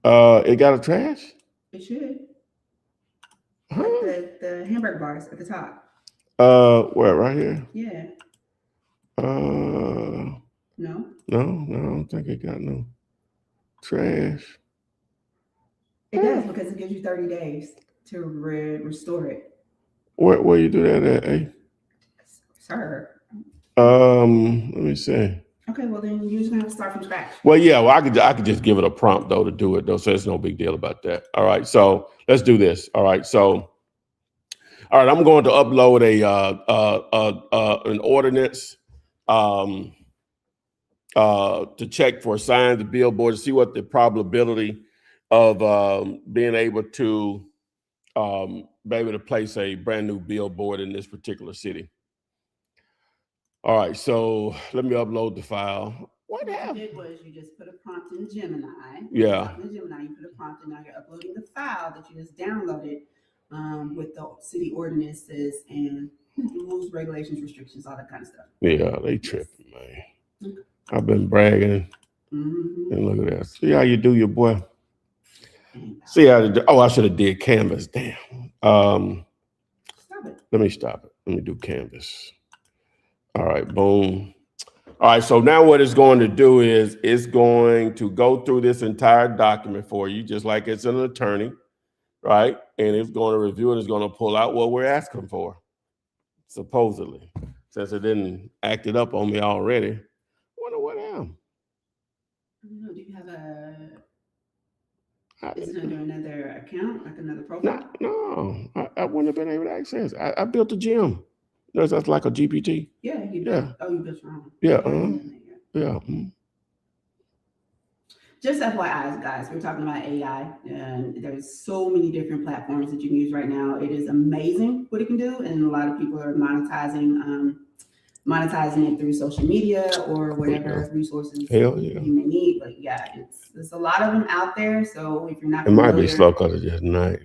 It got a trash? It should. Huh? Like the hamburger bars at the top. Where? Right here? Yeah. No, No. I don't think it got no trash. It does because it gives you 30 days to restore it. Where you do that at? Eh? Sir. Let me see. Okay, well then you're just gonna have to start from scratch. Well, yeah, well, I could just give it a prompt though to do it though, so it's no big deal about that. All right, so let's do this. All right, so all right, I'm going to upload an ordinance to check for signs of billboards to see what the probability of being able to place a brand new billboard in this particular city. All right, so let me upload the file. What you did was you just put a prompt in Gemini. Yeah. In Gemini, you put a prompt, and now you're uploading the file that you just downloaded with the city ordinances and rules, regulations, restrictions, all that kind of stuff. Yeah, they tripping, man. Okay. I've been bragging. And look at that. See how you do your boy. See how I should have did Canvas. Damn. Stop it. Let me stop it. Let me do Canvas. All right, boom. All right, so now what it's going to do is it's going to go through this entire document for you, just like it's an attorney, right? And it's going to review it. It's going to pull out what we're asking for, supposedly. Since it didn't act it up on me already. I wonder what I am. I don't know. Do you have is it under another account, like another profile? No, I wouldn't have been able to access. I built a gym. That's like a GPT. Yeah, you built. Yeah. Oh, you built your own. Yeah. Yeah. Just FYI, guys, we're talking about AI, and there's so many different platforms that you can use right now. It is amazing what it can do, and a lot of people are monetizing it through social media or whatever resources you may need. But yeah, there's a lot of them out there. So if you're not, it might be slow because it's just night.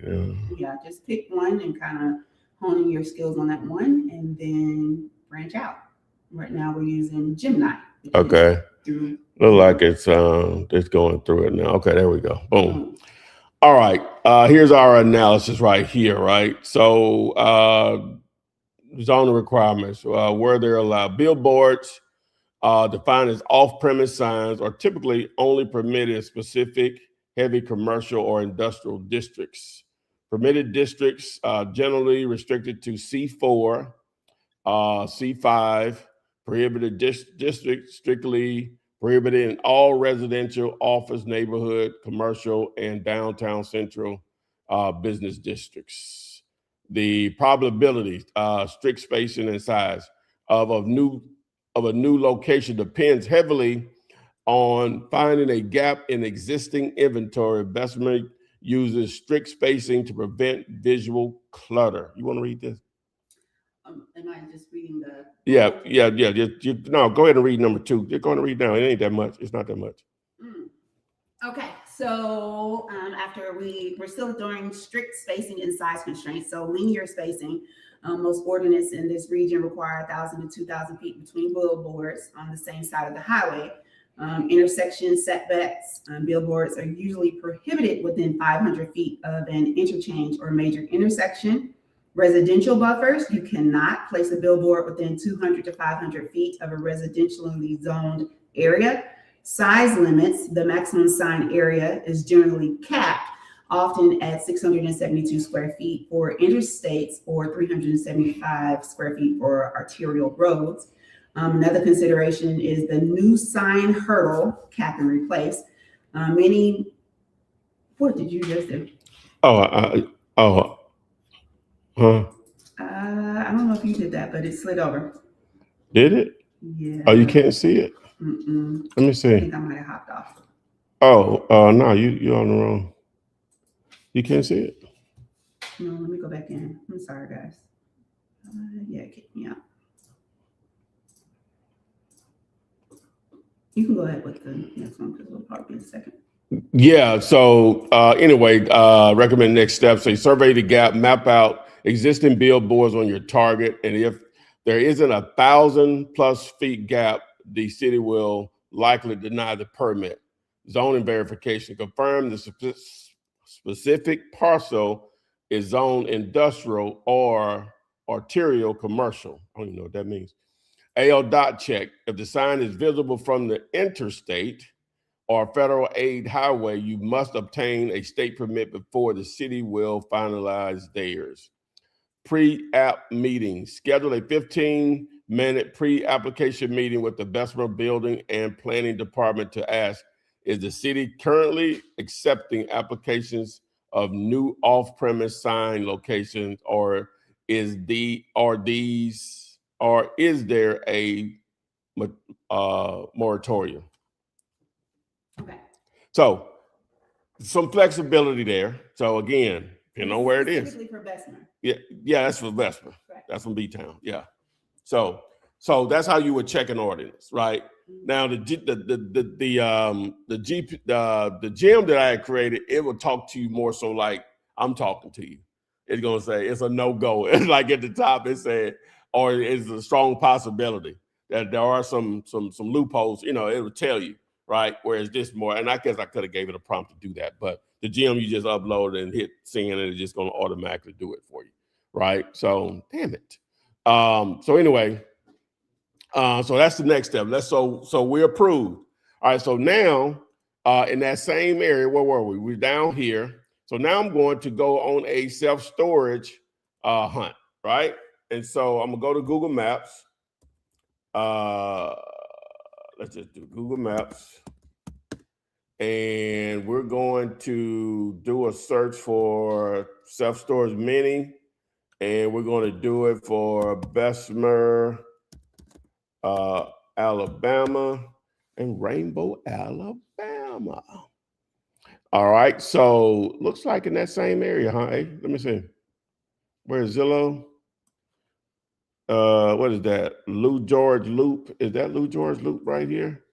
Yeah, just pick one and kind of honing your skills on that one, and then branch out. Right now, we're using Gemini. Okay. Look like it's going through it now. Okay, there we go. Boom. All right. Here's our analysis right here. Right. So zoning requirements where they're allowed. Billboards defined as off-premise signs are typically only permitted in specific heavy commercial or industrial districts. Permitted districts generally restricted to C4, C5. Prohibited districts strictly prohibited in all residential, office, neighborhood, commercial, and downtown central business districts. The probability, strict spacing and size of a new location depends heavily on finding a gap in existing inventory. Investment uses strict spacing to prevent visual clutter. You want to read this? Am I just reading the? Yeah. No, go ahead and read number 2. You're going to read now. It ain't that much. It's not that much. Okay, so after we're still doing strict spacing and size constraints. So linear spacing, most ordinances in this region require 1,000 to 2,000 feet between billboards on the same side of the highway. Intersection setbacks, billboards are usually prohibited within 500 feet of an interchange or major intersection. Residential buffers, you cannot place a billboard within 200 to 500 feet of a residentially zoned area. Size limits, the maximum sign area is generally capped, often at 672 square feet for interstates or 375 square feet for arterial roads. Another consideration is the new sign hurdle, cap and replace. What did you just do? I don't know if you did that, but it slid over. Did it? Yeah. Oh, you can't see it? Let me see. I think I might have hopped off. No, you're on the wrong. You can't see it? No, let me go back in. I'm sorry, guys. Yeah, kick me out. You can go ahead with the next one because it'll probably be a second. Yeah, so anyway, recommend next steps. So survey the gap, map out existing billboards on your target. And if there isn't 1,000+ feet gap, the city will likely deny the permit. Zoning verification, confirm the specific parcel is zone industrial or arterial commercial. I don't even know what that means. AL dot check. If the sign is visible from the interstate or federal aid highway, you must obtain a state permit before the city will finalize theirs. Pre-app meeting. Schedule a 15-minute pre-application meeting with the Bessemer Building and Planning Department to ask, is the city currently accepting applications of new off-premise sign locations, or is there a moratorium? Okay. So some flexibility there. So again, depending on where it is. Specifically for Bessemer. Yeah, that's for Bessemer. Correct. That's from B-Town. Yeah. So that's how you would check an ordinance, right? Mhm. Now the gym that I had created, it will talk to you more so like I'm talking to you. It's gonna say it's a no-go. It's like at the top it said, or it's a strong possibility that there are some loopholes. You know, it will tell you, right? Whereas this more, and I guess I could have gave it a prompt to do that, but the gym you just upload and hit send, and it's just gonna automatically do it for you, right? So damn it. So anyway. So that's the next step. So we're approved. All right. So now in that same area, where were we? We're down here. So now I'm going to go on a self-storage hunt, right? And so I'm gonna go to Google Maps. Let's just do Google Maps. And we're going to do a search for self-storage mini. And we're going to do it for Bessemer, Alabama, and Rainbow, Alabama. All right, so looks like in that same area, huh? Hey, let me see. Where's Zillow? What is that? Lou George Loop. Is that Lou George Loop right here?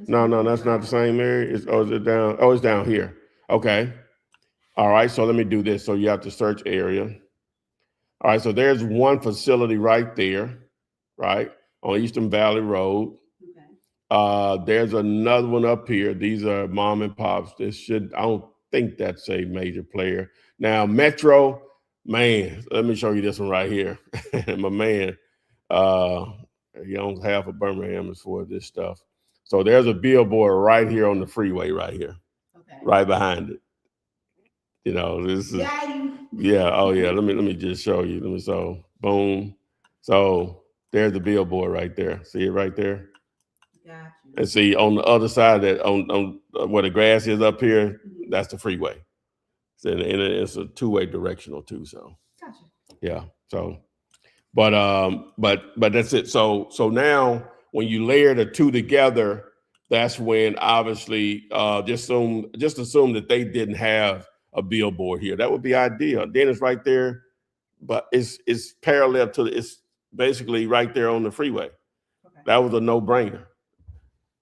No, that's not the same area. Is it down? Oh, it's down here. Okay. All right, so let me do this. So you have to search area. All right, so there's one facility right there, right, on Eastern Valley Road. Okay. There's another one up here. These are mom and pops. I don't think that's a major player. Now, Metro, man, let me show you this one right here. My man, he owns half of Birmingham as for this stuff. So there's a billboard right here on the freeway right here, okay, right behind it. You know, this is, yeah, oh yeah, let me just show you. So boom. So there's the billboard right there. See it right there? Gotcha. And see on the other side that on where the grass is up here, mm-hmm, that's the freeway. And it's a two-way directional too. So gotcha. Yeah. So but that's it. So now when you layer the two together, that's when obviously just assume that they didn't have a billboard here. That would be ideal. Then it's right there, but it's parallel to it's basically right there on the freeway. Okay. That was a no-brainer.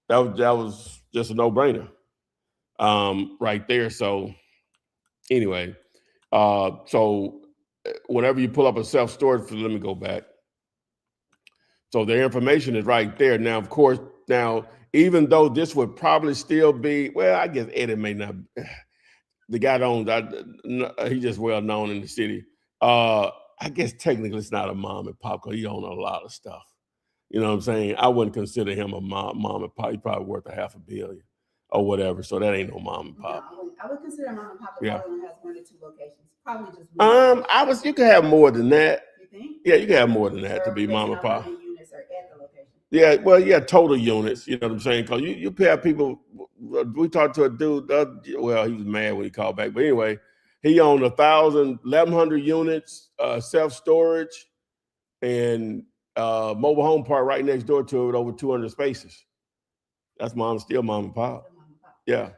That was just a no-brainer right there. So anyway, so whenever you pull up a self-storage, let me go back. So the information is right there. Now, of course, even though this would probably still be, well, I guess Eddie may not. The guy that owns, he's just well known in the city. I guess technically it's not a mom and pop because he owns a lot of stuff. You know what I'm saying? I wouldn't consider him a mom and pop. He's probably worth $500 million or whatever. So that ain't no mom and pop. No, I would consider mom and pop. Yeah. Probably only has 1 or 2 locations. Probably just one. You could have more than that. You think? Yeah, you can have more than that to be mom and pop. Units are at the location. Yeah, well, yeah, total units. You know what I'm saying? Because you have people. We talked to a dude. Well, he was mad when he called back, but anyway, he owned 1,100 units, self-storage, and mobile home park right next door to it with over 200 spaces. That's still mom and pop. Yeah.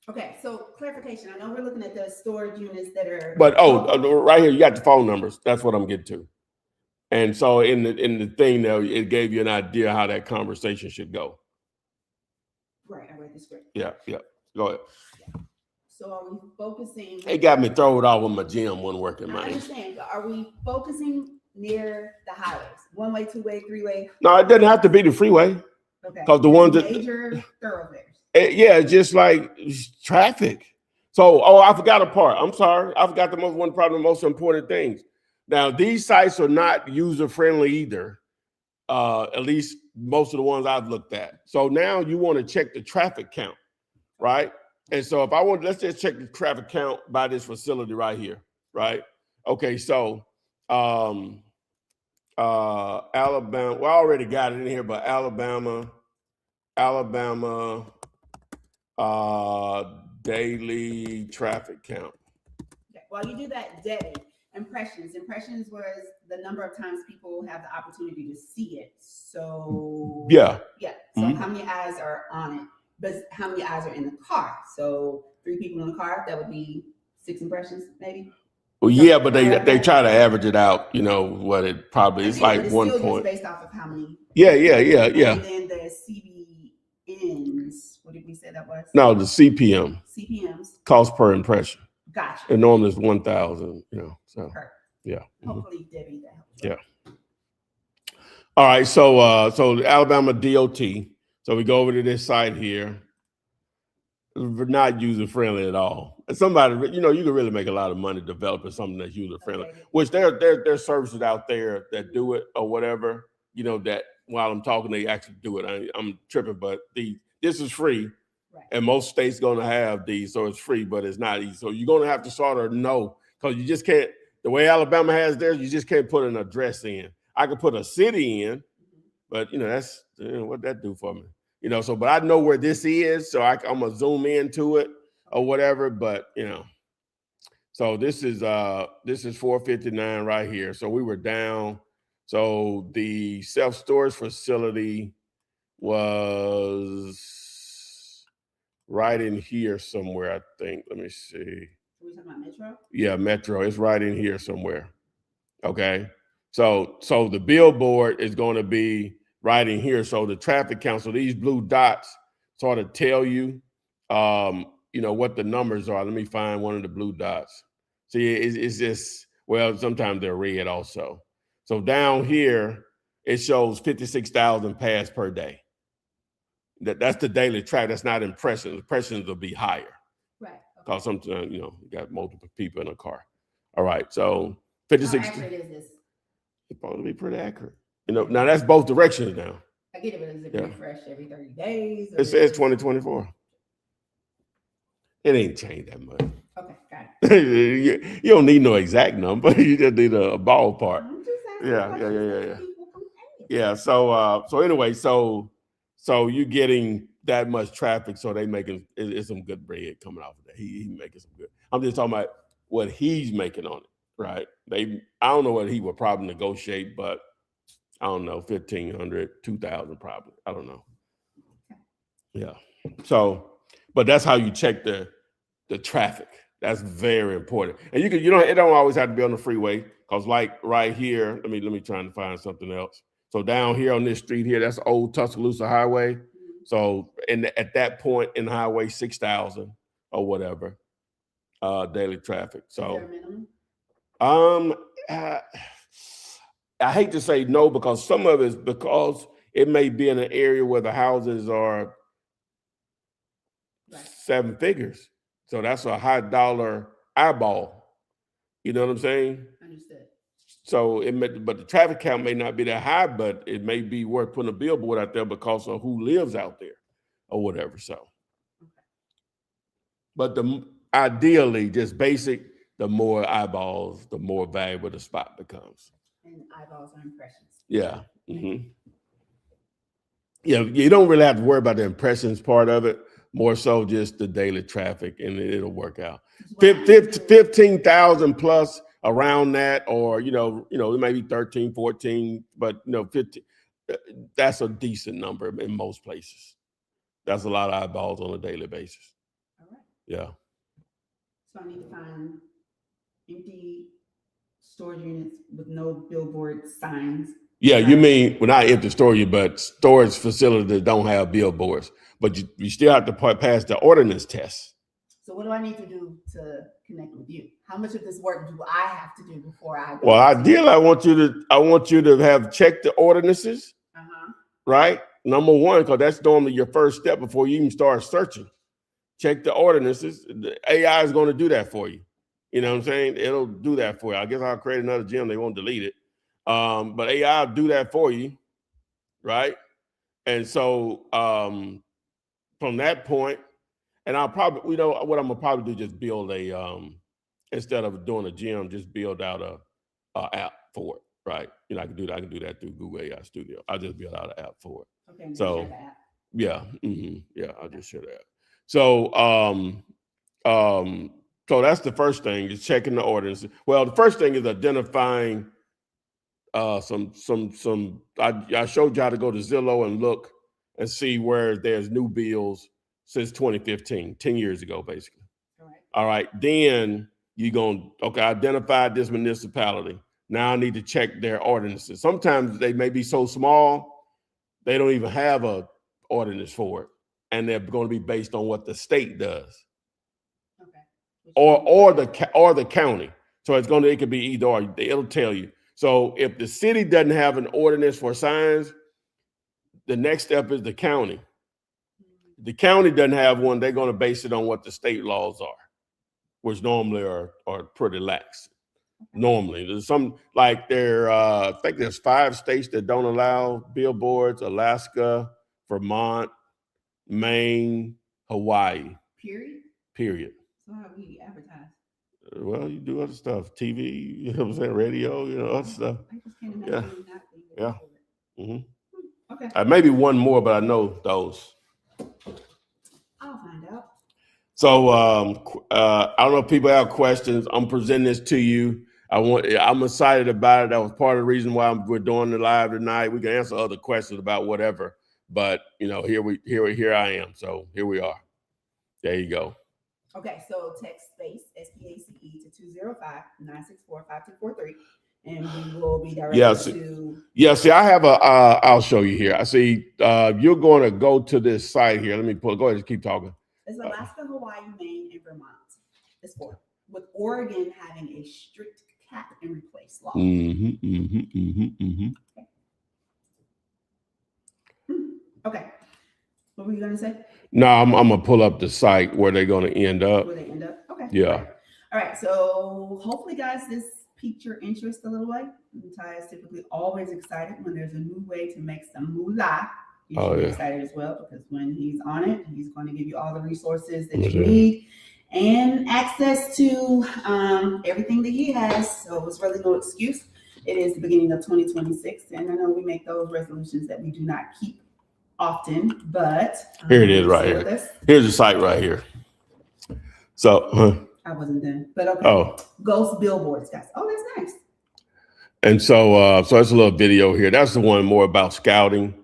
Okay, so clarification. I know we're looking at the storage units that are. But right here you got the phone numbers. That's what I'm getting to. And so in the thing now, it gave you an idea how that conversation should go. Right, I read the script. Yeah. Go ahead. Yeah. So are we focusing? It got me thrown off when my gym wasn't working, man. I understand. Are we focusing near the highways? 1-way, 2-way, 3-way? No, it doesn't have to be the freeway. Okay. Because the ones that major thoroughfares. yeah, just like traffic. So, I forgot a part. I'm sorry. I forgot probably the most important things. Now, these sites are not user friendly either. At least most of the ones I've looked at. So now you want to check the traffic count, right? And so if let's just check the traffic count by this facility right here, right? Okay, so Alabama, well, I already got it in here, but Alabama, daily traffic count. Okay. While you do that, Debbie, impressions. Impressions was the number of times people have the opportunity to see it. So yeah. So how many eyes are on it? But how many eyes are in the car? So 3 people in the car, that would be 6 impressions, maybe. Well, yeah, but they try to average it out. You know what it probably is like it's 1 still point. Based off of how many. Yeah. And then the CBNs. What did we say that was? No, the CPMs. Cost per impression. Gotcha. The norm is 1,000. You know, so perfect. Yeah. Hopefully, Debbie, that helps. Yeah. All right. So the Alabama DOT. So we go over to this site here. We're not user friendly at all. And somebody, you can really make a lot of money developing something that's user friendly. Okay. Which there are services out there that do it or whatever. That while I'm talking, they actually do it. I'm tripping, but this is free. Right. And most states going to have these, so it's free, but it's not easy. So you're going to have to sort of know, because you just can't. The way Alabama has theirs, you just can't put an address in. I could put a city in, but that's what that do for me. But I know where this is, so I'm gonna zoom into it or whatever. But so this is 459 right here. So we were down. So the self-storage facility was right in here somewhere, I think. Let me see. Are we talking about Metro? Yeah, Metro. It's right in here somewhere. Okay. So the billboard is going to be right in here. So the traffic count, so these blue dots sort of tell you, what the numbers are. Let me find one of the blue dots. See, it's just, well, sometimes they're red also. So down here, it shows 56,000 pass per day. That's the daily track. That's not impressions. Impressions will be higher. Right. Because sometimes, you got multiple people in a car. All right. So 56. How accurate is this? It's supposed to be pretty accurate. Now that's both directions now. I get it, but is it refresh every 30 days? It says 2024. It ain't changed that much. Okay, got it. You don't need no exact number. You just need a ballpark. I'm just asking. Yeah. So anyway, so you getting that much traffic, so they making it's some good bread coming off of that. He making some good. I'm just talking about what he's making on it, right? I don't know what he would probably negotiate, but I don't know, 1,500, 2,000 probably. I don't know. Yeah. So, but that's how you check the traffic. That's very important. And it don't always have to be on the freeway, because like right here, let me try and find something else. So down here on this street here, that's Old Tuscaloosa Highway. So at that point in Highway 6,000 or whatever, daily traffic. So, is there a minimum? I hate to say no, because some of it's because it may be in an area where the houses are 7 figures. So that's a high dollar eyeball. You know what I'm saying? Understood. So but the traffic count may not be that high, but it may be worth putting a billboard out there because of who lives out there or whatever. So, but ideally, just basic, the more eyeballs, the more valuable the spot becomes. And eyeballs are impressions. Yeah. Mm-hmm. Yeah, you don't really have to worry about the impressions part of it. More so just the daily traffic, and it'll work out. 15,000 plus around that, or it may be 13, 14, but 15. That's a decent number in most places. That's a lot of eyeballs on a daily basis. All right. Yeah. So I need to find empty storage units with no billboard signs. Yeah, you mean not empty storage, but storage facilities that don't have billboards. But you still have to pass the ordinance test. So what do I need to do to connect with you? How much of this work do I have to do before I go? Well, ideally, I want you to have checked the ordinances, right? Number one, because that's normally your first step before you even start searching. Check the ordinances. The AI is going to do that for you. You know what I'm saying? It'll do that for you. I guess I'll create another gym. They won't delete it. But AI will do that for you, right? And so from that point, and I'll probably, what I'm gonna probably do, just build a instead of doing a gym, just build out a app for it, right? I can do that. I can do that through Google AI Studio. I'll just build out an app for it. Okay. So yeah, yeah, I'll just share that. So so that's the first thing, is checking the ordinance. Well, the first thing is identifying I showed you how to go to Zillow and look and see where there's new bills since 2015, 10 years ago, basically. All right. Then you're going to, okay, identify this municipality. Now I need to check their ordinances. Sometimes they may be so small, they don't even have a ordinance for it. And they're going to be based on what the state does. Okay. Or the county. So it could be either or. It'll tell you. So if the city doesn't have an ordinance for signs, the next step is the county. If the county doesn't have one, they're going to base it on what the state laws are, which normally are pretty lax. Normally, there's some, like I think there's 5 states that don't allow billboards: Alaska, Vermont, Maine, Hawaii. Period. So how do we advertise? Well, you do other stuff, TV, you know what I'm saying, radio, other stuff. I just can't imagine yeah. Mm-hmm. Okay. Maybe one more, but I know those. I'll find out. So I don't know if people have questions. I'm presenting this to you. I'm excited about it. That was part of the reason why we're doing the live tonight. We can answer other questions about whatever, but here I am. So here we are. There you go. Okay, so text space SPACE to 205-964-5243, and we will be directed to. Yeah, see, I have I'll show you here. I see you're going to go to this site here. Let me go ahead and keep talking. It's Alaska, Hawaii, Maine, and Vermont. It's 4, with Oregon having a strict cap and replace law. Okay. What were you going to say? No, I'm gonna pull up the site where they're gonna end up. Where they end up? Okay. Yeah. All right. So hopefully, guys, this piqued your interest a little way. Ty is typically always excited when there's a new way to make some moolah. You should be excited as well, because when he's on it, he's going to give you all the resources that you need and access to everything that he has. So it's really no excuse. It is the beginning of 2026, and I know we make those resolutions that we do not keep often, but here it is right here. Here's the site right here. So I wasn't done, but okay. Ghost billboards, guys. Oh, that's nice. And so it's a little video here. That's the one more about scouting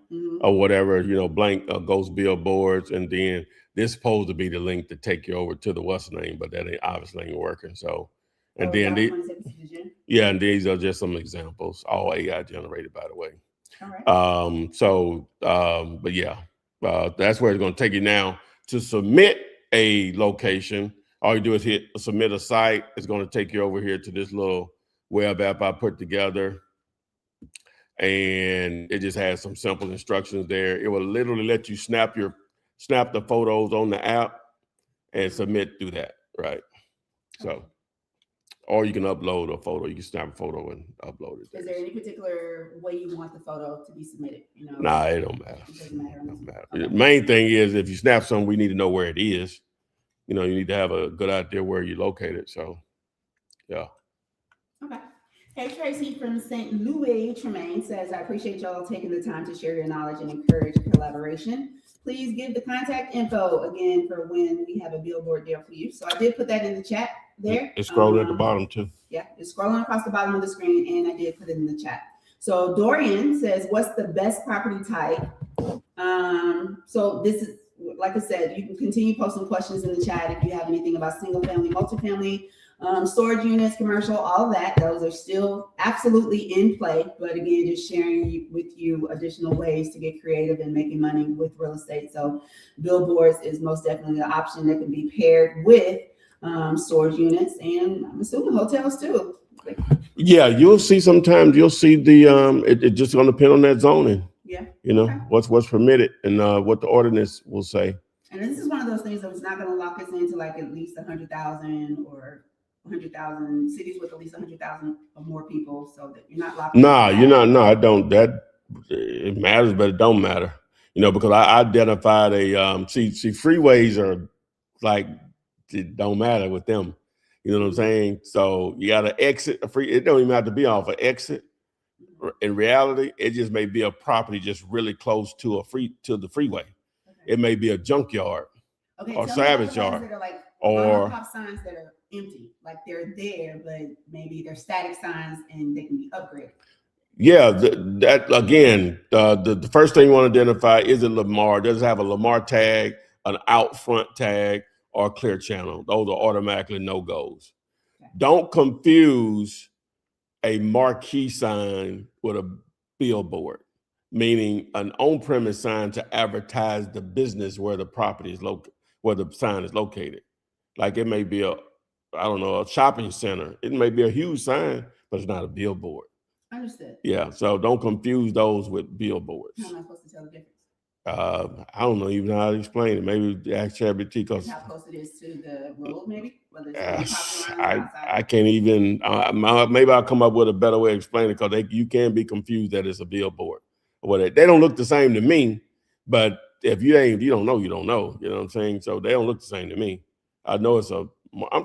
or whatever, blank ghost billboards. And then this is supposed to be the link to take you over to the what's name, but that obviously ain't working. So, and then and these are just some examples, all AI generated, by the way. All right. But yeah, that's where it's going to take you now to submit a location. All you do is hit submit a site. It's going to take you over here to this little web app I put together, and it just has some simple instructions there. It will literally let you snap the photos on the app and submit through that, right? So. Or you can upload a photo. You can snap a photo and upload it. Is there any particular way you want the photo to be submitted? Nah, it don't matter. It doesn't matter. It doesn't matter. Okay. The main thing is, if you snap something, we need to know where it is. You need to have a good idea where you're located. So, yeah. Okay. Hey, Tracy from St. Louis Tremaine says, I appreciate y'all taking the time to share your knowledge and encourage collaboration. Please give the contact info again for when we have a billboard deal for you. So I did put that in the chat there. It's scrolling at the bottom too. Yeah, it's scrolling across the bottom of the screen, and I did put it in the chat. So Dorian says, what's the best property type? So this is, like I said, you can continue posting questions in the chat if you have anything about single family, multifamily, storage units, commercial, all of that. Those are still absolutely in play. But again, just sharing with you additional ways to get creative and making money with real estate. So billboards is most definitely an option that can be paired with storage units, and I'm assuming hotels too. Yeah, you'll see sometimes the it just gonna depend on that zoning. Yeah. You know, Okay. what's permitted and what the ordinance will say. And this is one of those things that was not going to lock us into like at least 100,000 or 100,000 cities with at least 100,000 or more people, so that you're not locked. Nah, you're not. No, I don't. That it matters, but it don't matter. You know, because I identified a see freeways are like it don't matter with them. You know what I'm saying? So you got to exit a free. It don't even have to be off an exit. In reality, it just may be a property just really close to the freeway. Okay. It may be a junkyard or salvage yard, that are like or pop signs that are empty, like they're there, but maybe they're static signs and they can be upgraded. Yeah, that again, the first thing you want to identify is it Lamar. Does it have a Lamar tag, an out front tag, or a clear channel? Those are automatically no-goes. Okay. Don't confuse a marquee sign with a billboard, meaning an on-premise sign to advertise the business where the property is located, where the sign is located. Like it may be a shopping center. It may be a huge sign, but it's not a billboard. Understood. Yeah, so don't confuse those with billboards. How am I supposed to tell the difference? I don't know even how to explain it. Maybe ask ChatGPT because how close it is to the road, maybe. I can't even. Maybe I'll come up with a better way to explain it because you can be confused that it's a billboard. They don't look the same to me, but if you don't know, you don't know. You know what I'm saying? So they don't look the same to me. I know it's I'm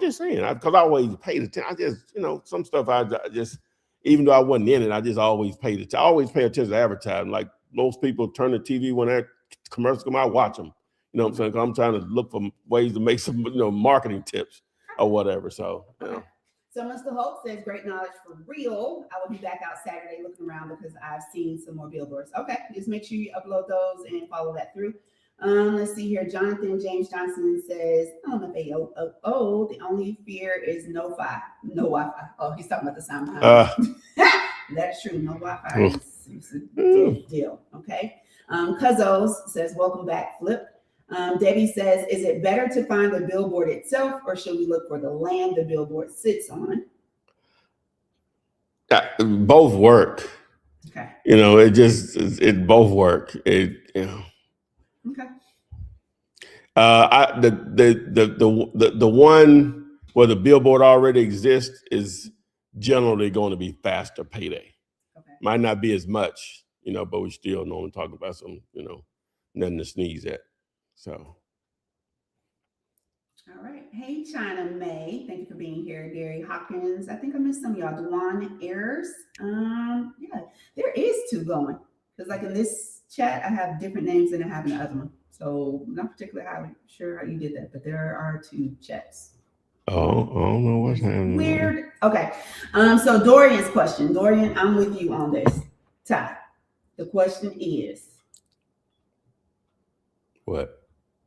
just saying because I always paid attention. I just some stuff I just. Even though I wasn't in it, I just always paid attention. I always pay attention to advertising. Like most people turn the TV when that commercials come out, watch them. You know what I'm saying? 'Cause I'm trying to look for ways to make some, marketing tips or whatever. So, So Mr. Hope says, great knowledge for real. I will be back out Saturday looking around because I've seen some more billboards. Okay, just make sure you upload those and follow that through. Let's see here. Jonathan James Johnson says, LMFAO, the only fear is no Wi-Fi. Oh, he's talking about the sound behind. That's true. No Wi-Fi is a big deal. Okay. Cuzzos says, welcome back, Flip. Debbie says, is it better to find the billboard itself or should we look for the land the billboard sits on? Both work. Okay. It both work. Okay. The one where the billboard already exists is generally going to be faster payday. Okay. Might not be as much, but we still normally talk about some, nothing to sneeze at. So. All right. Hey, China May. Thank you for being here. Gary Hopkins. I think I missed some of y'all. Dewan Ayers. Yeah, there is two going. Because like in this chat, I have different names than I have in the other one. So not particularly sure how you did that, but there are two chats. Oh, I don't know what's happening. Weird. Okay. So Dorian's question. Dorian, I'm with you on this. Ty, the question is. What?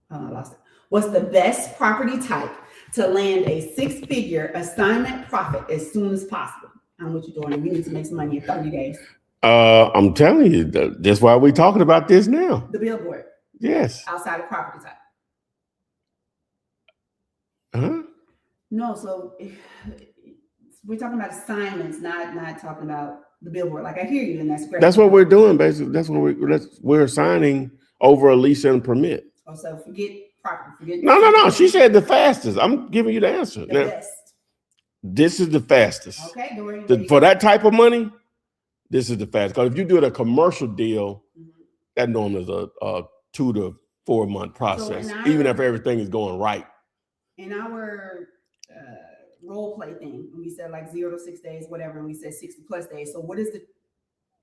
I lost it. What's the best property type to land a six-figure assignment profit as soon as possible? I'm with you, Dorian. We need to make some money in 30 days. I'm telling you, that's why we're talking about this now. The billboard. Yes. Outside of property type. Huh? No, so we're talking about assignments, not talking about the billboard. Like I hear you, and that's great. That's what we're doing, basically. That's what we're assigning over a lease and permit. Oh, so forget property. No. She said the fastest. I'm giving you the answer. The best. This is the fastest. Okay. For that type of money, this is the fastest. Because if you do a commercial deal, that normally is a 2 to 4 month process, even if everything is going right. In our role play thing, we said like 0 to 6 days, whatever, and we said 60 plus days. So what is the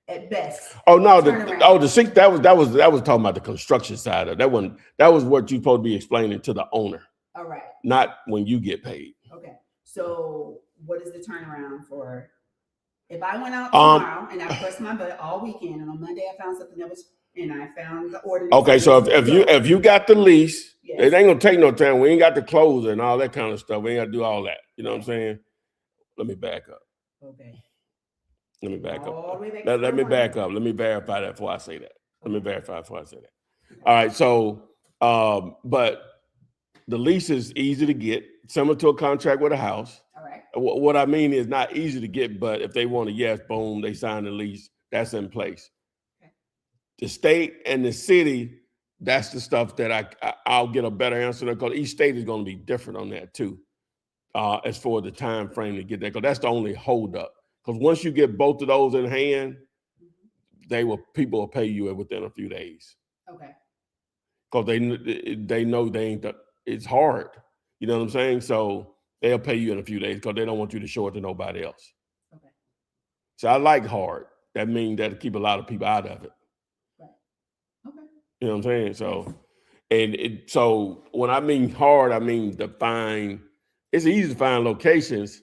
at best? Oh no, the 6 that was talking about the construction side of that one. That was what you're supposed to be explaining to the owner. All right. Not when you get paid. Okay. So what is the turnaround for if I went out tomorrow and I pressed my butt all weekend and on Monday I found something that was and I found the order. Okay, so if you got the lease, yes. It ain't gonna take no time. We ain't got the closing and all that kind of stuff. We ain't got to do all that. You know what I'm saying? Let me back up. Okay. Let me back up. Let me back up. Let me verify that before I say that. All right. So, but the lease is easy to get, similar to a contract with a house. All right. What I mean is not easy to get, but if they want a yes, boom, they sign the lease. That's in place. The state and the city, that's the stuff that I'll get a better answer because each state is going to be different on that too, as for the time frame to get that. Because that's the only holdup. Because once you get both of those in hand, people will pay you within a few days. Okay. Because they know it's hard. You know what I'm saying? So they'll pay you in a few days because they don't want you to show it to nobody else. Okay. So I like hard. That means that'll keep a lot of people out of it. Right. Okay. You know what I'm saying? So, so when I mean hard, I mean it's easy to find locations,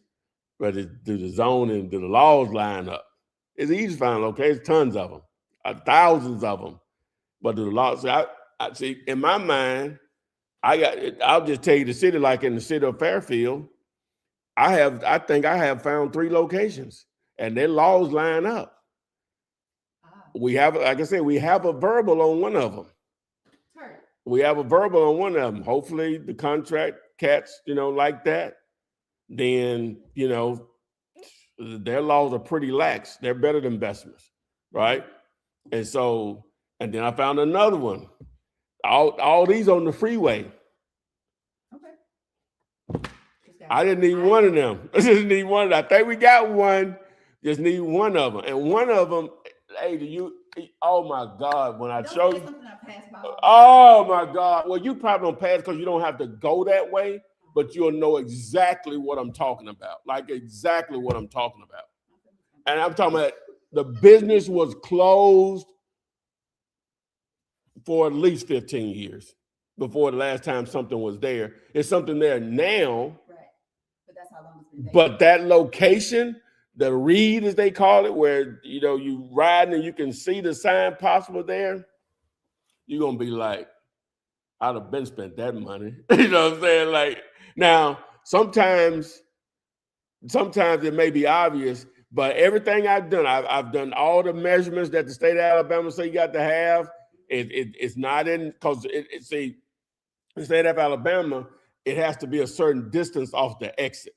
but do the zoning, do the laws line up? It's easy to find locations, tons of them, thousands of them. But do the laws, I see, in my mind, I'll just tell you the city, like in the city of Fairfield, I think I have found 3 locations and their laws line up. We have, like I said, we have a verbal on one of them. We have a verbal on one of them. Hopefully the contract cats, like that, then, their laws are pretty lax. They're better than Bessemer's, right? And then I found another one. All these on the freeway. Okay. I didn't need one of them. I just need one. I think we got one. Just need one of them. And one of them, hey, oh my God, when I show you. Oh my God. Well, you probably don't pass because you don't have to go that way, but you'll know exactly what I'm talking about. Like exactly what I'm talking about. And I'm talking about the business was closed for at least 15 years before the last time something was there. It's something there now. Right. But that's how long it's been there. But that location, the read as they call it, where you riding and you can see the sign possible there, you're gonna be like, I'd have been spent that money. You know what I'm saying? Like now, sometimes it may be obvious, but everything I've done all the measurements that the state of Alabama say you got to have. It's not in because it's the state of Alabama. It has to be a certain distance off the exit,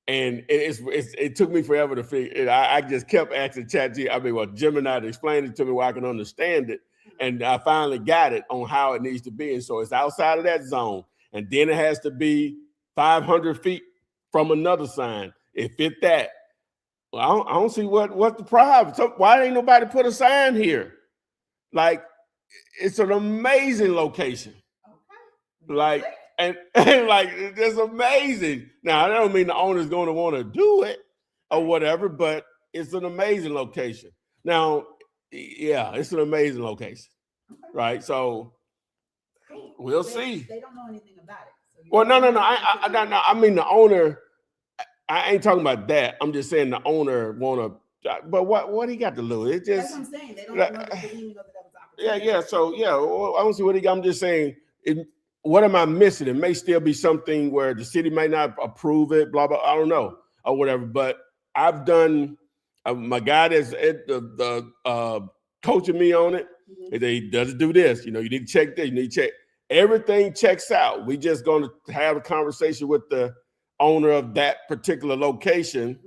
and it took me forever to figure it. I just kept asking Gemini to explain it to me where I can understand it, and I finally got it on how it needs to be. And so it's outside of that zone, and then it has to be 500 feet from another sign. It fit that. Well, I don't see what's the problem. So why ain't nobody put a sign here? Like. It's an amazing location. Okay. Like, and like, it's amazing. Now, I don't mean the owner's going to want to do it or whatever, but it's an amazing location. Now, yeah, it's an amazing location. Okay. Right. So we'll see. They don't know anything about it. So well, no. I mean, the owner, I ain't talking about that. I'm just saying the owner want to, but what he got to lose? It just, that's what I'm saying. They don't know the beginning of it. Yeah. So I don't see what I'm just saying. What am I missing? It may still be something where the city may not approve it, blah blah. I don't know or whatever. But I've done. My guy that's coaching me on it. Mm-hmm. He does do this. You need to check this. You need to check everything. Checks out. We just going to have a conversation with the owner of that particular location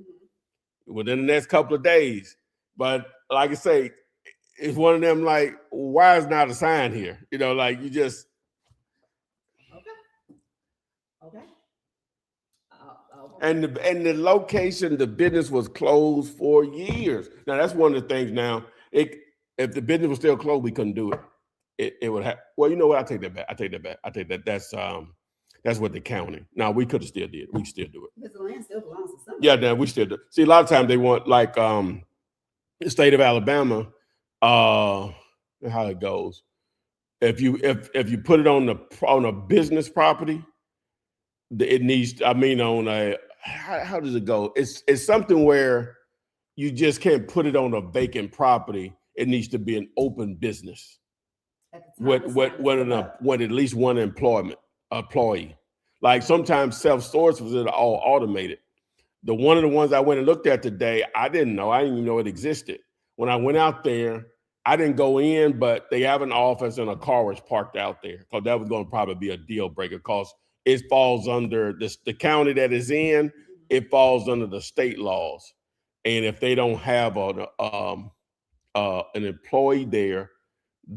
within the next couple of days. But like I say. It's one of them like, why is not a sign here? Like you just. Okay. And the location, the business was closed for years. Now that's one of the things. Now, if the business was still closed, we couldn't do it. It would have. Well, you know what? I take that back. I take that. That's what the county. Now we could have still did. We still do it. Because the land still belongs to somebody. Yeah, no, we still do. See, a lot of times they want like the state of Alabama. How it goes. If you put it on a business property, it needs. On a how does it go? It's something where you just can't put it on a vacant property. It needs to be an open business with at least one employee. Like sometimes self-storage facilities are all automated. One of the ones I went and looked at today, I didn't know. I didn't even know it existed. When I went out there, I didn't go in, but they have an office and a car was parked out there because that was going to probably be a deal breaker because it falls under the county that is in. It falls under the state laws, and if they don't have an employee there,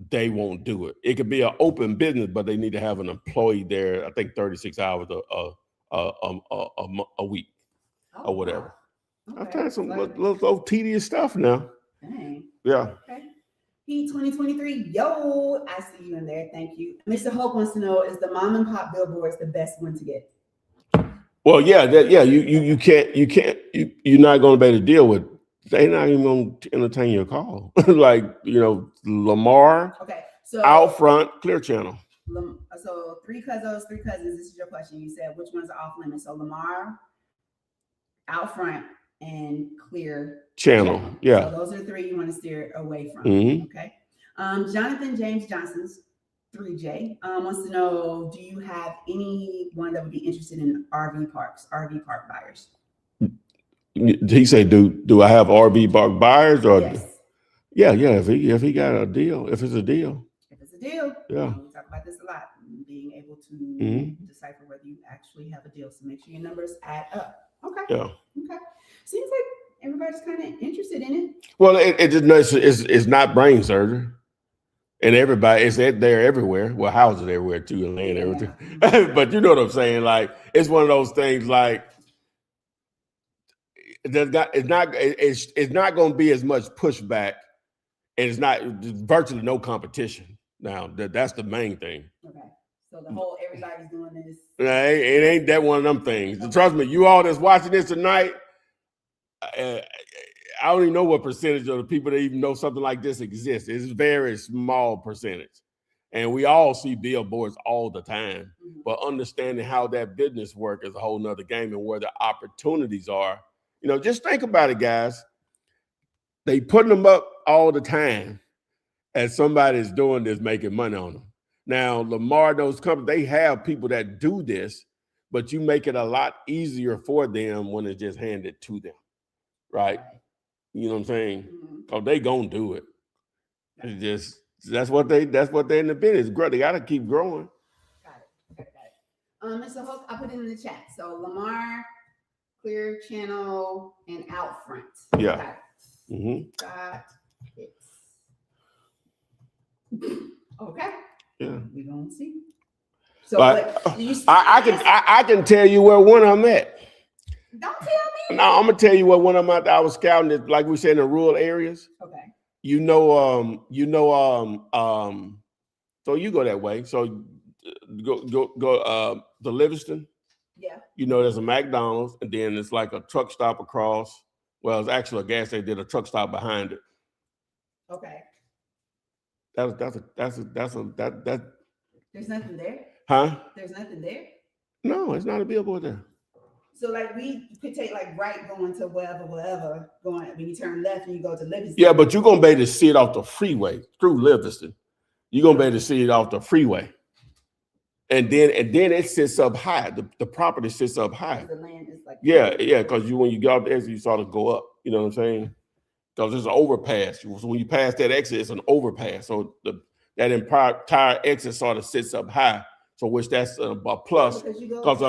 they won't do it. It could be an open business, but they need to have an employee there. I think 36 hours a week or whatever. Wow. I've Okay. tried some little tedious stuff now. Dang. Yeah. Okay. P2023, yo, I see you in there. Thank you. Mr. Hope wants to know, is the mom and pop billboards the best one to get? Well, yeah, you can't, you're not going to be able to deal with. They're not even going to entertain your call. Like, Lamar, Okay, so out front, Clear Channel. So three cousins. This is your question. You said which ones are off limits. So Lamar, out front, and Clear Channel. Yeah. So those are three you want to steer away from. Mhm. Okay. Jonathan James Johnson's 3J wants to know, do you have anyone that would be interested in RV park buyers? He said, do I have RV park buyers or? Yes. Yeah. If he got a deal, if it's a deal. If it's a deal. Yeah. We talk about this a lot, being able to decipher whether you actually have a deal. So make sure your numbers add up. Okay. Yeah. Okay. Seems like everybody's kind of interested in it. Well, it's not brain surgery. And everybody, they're everywhere. Well, houses everywhere too, and land everything. But you know what I'm saying? Like, it's one of those things. Like, it's not going to be as much pushback, and there's virtually no competition. Now, that's the main thing. Okay. So the whole everybody's doing this. It ain't that one of them things. Okay. Trust me, you all that's watching this tonight, I don't even know what percentage of the people that even know something like this exists. It's a very small percentage. And we all see billboards all the time. Mm-hmm. But understanding how that business works is a whole nother game, and where the opportunities are. Just think about it, guys. They putting them up all the time as somebody's doing this, making money on them. Now, Lamar, those companies, they have people that do this, but you make it a lot easier for them when it's just handed to them, right? You know what I'm saying? Because they gonna do it. It's just that's what they're in the business. They gotta keep growing. Got it. Mr. Hook, I put it in the chat. So Lamar, Clear Channel, and Out Front. Yeah. Got it. Mm-hmm. Got it. Okay. Yeah. We're gonna see. So I can tell you where one of them at. Don't tell me. No, I'm gonna tell you what one of them I was scouting it, like we said, in the rural areas. Okay. So you go that way. So go to Livingston. Yeah. There's a McDonald's, and then it's like a truck stop across. Well, it's actually a gas station. Did a truck stop behind it. Okay. That's There's nothing there. Huh? There's nothing there. No, it's not a billboard there. So like we could take like right going to wherever going when you turn left and you go to Livingston. Yeah, but you're gonna be able to see it off the freeway through Livingston. You're gonna be able to see it off the freeway. And then it sits up high. The property sits up high. The land is like because when you get out the exit, you sort of go up. You know what I'm saying? Because it's an overpass. So when you pass that exit, it's an overpass. So that entire exit sort of sits up high. So which that's a plus. Because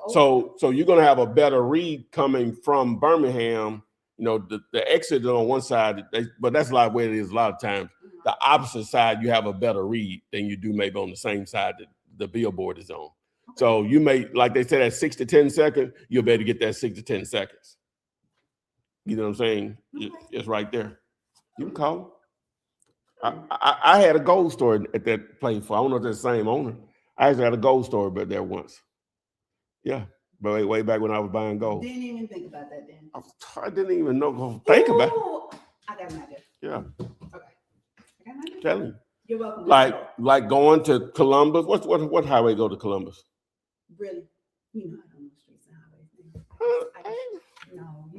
so you're gonna have a better read coming from Birmingham. The exit is on one side, but that's a lot of where it is a lot of times. The opposite side, you have a better read than you do maybe on the same side that the billboard is on. So you may, like they said, at 6 to 10 seconds, you'll be able to get that 6 to 10 seconds. You know what I'm saying? It's right there. You can call. I had a gold store at that place for, I don't know if it's the same owner. I actually had a gold store but there once. Yeah, but way back when I was buying gold. Didn't even think about that then. I didn't even know. Think about it. I got an idea. Yeah. Okay. I got an idea. Tell me. You're welcome. Like going to Columbus. What highway go to Columbus? Really? I don't know streets and highways. No,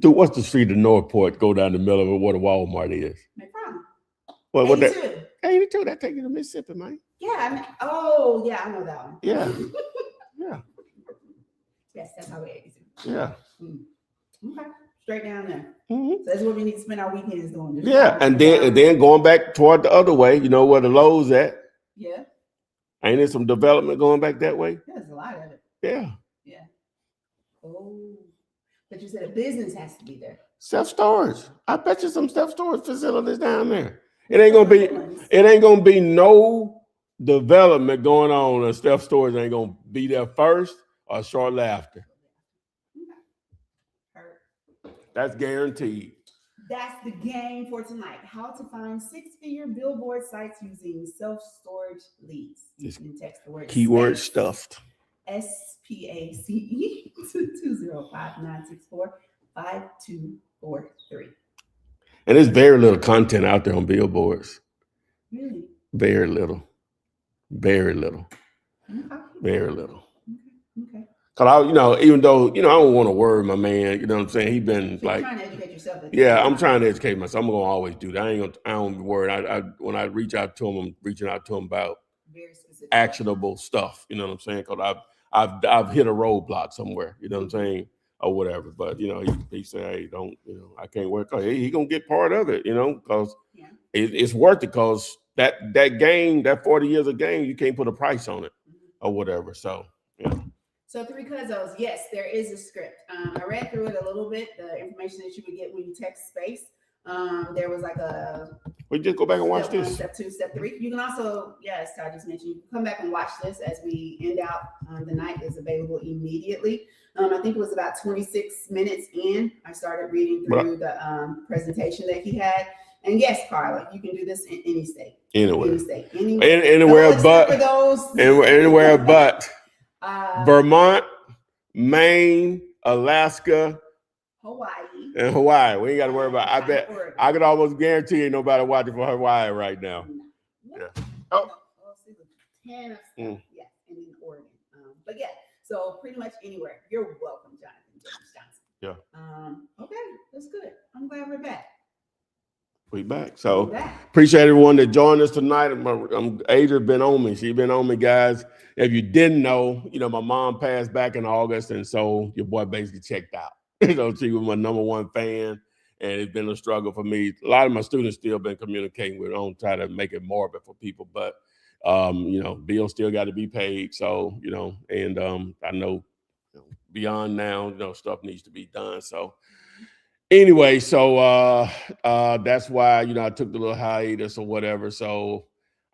Dude, what's the street in Northport? Go down the middle of it where the Walmart is. No problem. What that? 82. That take you to Mississippi, man. Yeah, I know that one. Yeah. Yeah. Yes, that's how we 82. Yeah. Okay. Straight down there. Mm-hmm. So that's what we need to spend our weekends doing. Yeah, and then going back toward the other way, where the Lowe's at. Yeah. Ain't there some development going back that way? There's a lot of it. Yeah. Yeah. Oh. But you said a business has to be there. Self-storage. I bet you some self-storage facilities down there. It ain't gonna be no development going on, and Steph Storage ain't gonna be there first or shortly after. That's guaranteed. That's the game for tonight. How to find six-figure billboard sites using self-storage leads. You can text the word keyword stuffed. SPACE to 205-964-5243. And there's very little content out there on billboards. Really? Very little. Very little. Okay. Very little. Okay. Cause even though, I don't want to worry my man, you know what I'm saying? He been So like, you're trying to educate yourself. Yeah, I'm trying to educate myself. I'm gonna always do that. I don't worry. When I reach out to him, I'm reaching out to him about very specific actionable stuff. You know what I'm saying? Cause I've hit a roadblock somewhere. You know what I'm saying? Or whatever. But he said, hey, don't. I can't work. He gonna get part of it. Cause it's worth it. Cause that game, that 40 years of game, you can't put a price on it or whatever. So So 3 Cuzzos, yes, there is a script. I read through it a little bit, the information that you would get when you text space. There was like we just go back and watch this. Step 2, step 3. You can also, as Todd just mentioned, you can come back and watch this as we end out. The night is available immediately. I think it was about 26 minutes in. I started reading through the presentation that he had. And yes, Carla, you can do this in any state. Anywhere. Any state. Anywhere but Vermont, Maine, Alaska, Hawaii. We ain't got to worry about. I bet I could almost guarantee ain't nobody watching for Hawaii right now. Yeah. Oh. 10 of stuff. Yeah, and in Oregon. But so pretty much anywhere. You're welcome, Jonathan Johnson. Yeah. Okay, that's good. I'm glad we're back. We back. So appreciate everyone that joined us tonight. Adria's been on me. She's been on me, guys. If you didn't know, my mom passed back in August, and so your boy basically checked out. She was my number one fan, and it's been a struggle for me. A lot of my students still been communicating with her. I don't try to make it morbid for people, but bills still got to be paid. So, and I know beyond now, stuff needs to be done. So anyway, so that's why, I took the little hiatus or whatever. So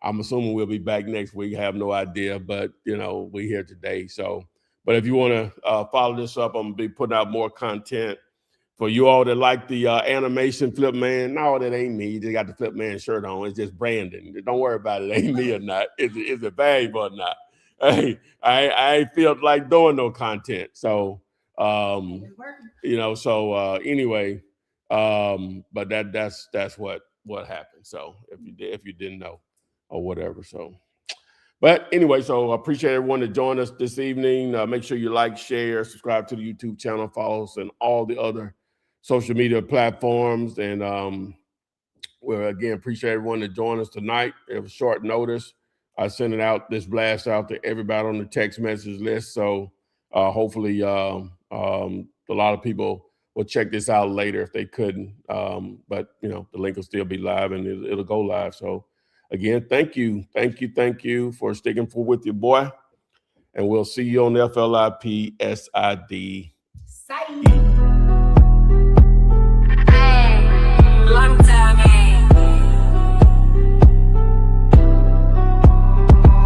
I'm assuming we'll be back next week. I have no idea, but we're here today. So, but if you want to follow this up, I'm gonna be putting out more content for you all that like the animation Flip Man. No, that ain't me. You just got the Flip Man shirt on. It's just branding. Don't worry about it. Ain't me or not. Is it valuable or not? Hey, I ain't feel like doing no content. So, anyway, but that's what happened. So if you didn't know or whatever. So, but anyway, so I appreciate everyone that joined us this evening. Make sure you like, share, subscribe to the YouTube channel, follow us, and all the other social media platforms. And we again appreciate everyone that joined us tonight. It was short notice. I sent this blast out to everybody on the text message list. So hopefully a lot of people will check this out later if they couldn't. But the link will still be live and it'll go live. So again, thank you for sticking with your boy. And we'll see you on the FLIP SID. Long time,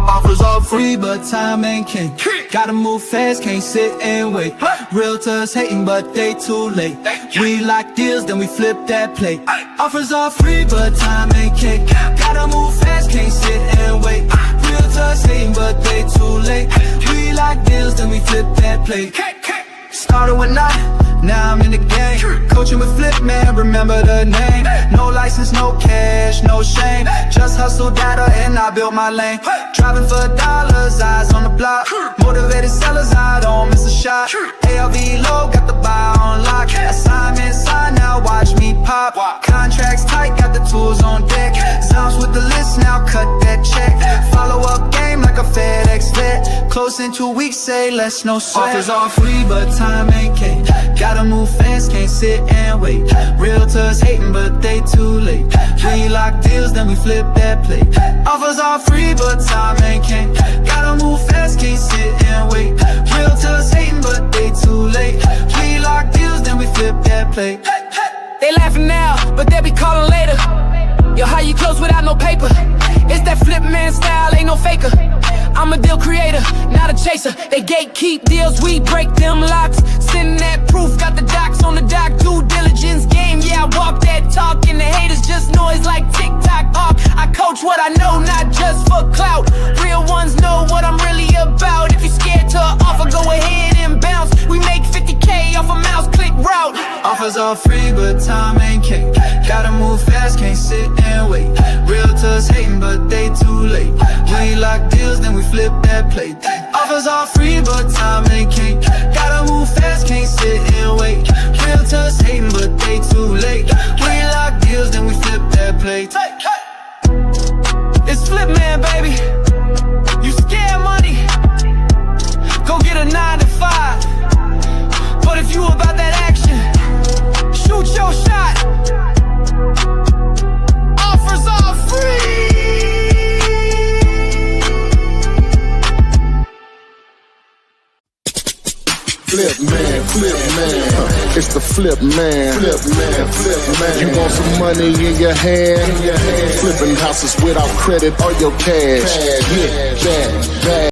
Offers all free, but time ain't king. Gotta move fast, can't sit and wait. Realtors hating, but they too late. We lock deals, then we flip that plate. Offers all free, but time ain't king. Gotta move fast, can't sit and wait. Realtors hating, but they too late. We lock deals, then we flip that plate. Started with nothing, now I'm in the game. Coaching with Flip Man, remember the name. No license, no cash, no shame. Just hustle data and I built my lane. Driving for dollars, eyes on the block. Motivated sellers, I don't miss a shot. ARV low, got the buy on lock. Assignment signed, now watch me pop. Contracts tight, got the tools on deck. Zounds with the list, now cut that check. Follow up game like a FedEx vet. Close in 2 weeks, say less, no sweat. Offers all free, but time ain't king. Gotta move fast, can't sit and wait. Realtors hating, but they too late. We lock deals, then we flip that plate. Offers all free, but time ain't king. Gotta move fast, can't sit and wait. Realtors hating, but they too late. We lock deals, then we flip that plate. They laughing now, but they'll be calling later. Yo, how you close with man style, ain't no faker. I'm a deal creator, not a chaser. They gatekeep deals, we break them locks. Send that proof, got the docs on the dock. Due diligence game, yeah, I walk that talk. And the haters just noise like TikTok off. I coach what I know, not just for clout. Real ones know what I'm really about. If you're scared to offer, go ahead and bounce. We make 50K off a mouse click route. Offers all free, but time ain't cake. Gotta move fast, can't sit and wait. Realtors hating, but they too late. We lock deals, then we flip that plate. Offers all free, but time ain't cake. Gotta move fast, can't sit and wait. Realtors hating, but they too late. We lock deals, then we flip that plate. It's Flip Man, baby. You scared money? Go get a 9 to 5. But if you about that action, shoot your shot. Offers all free. Flip man, it's the flip man. Flip man. You want some money in your hand? Flipping houses without credit or your cash. Yeah, that.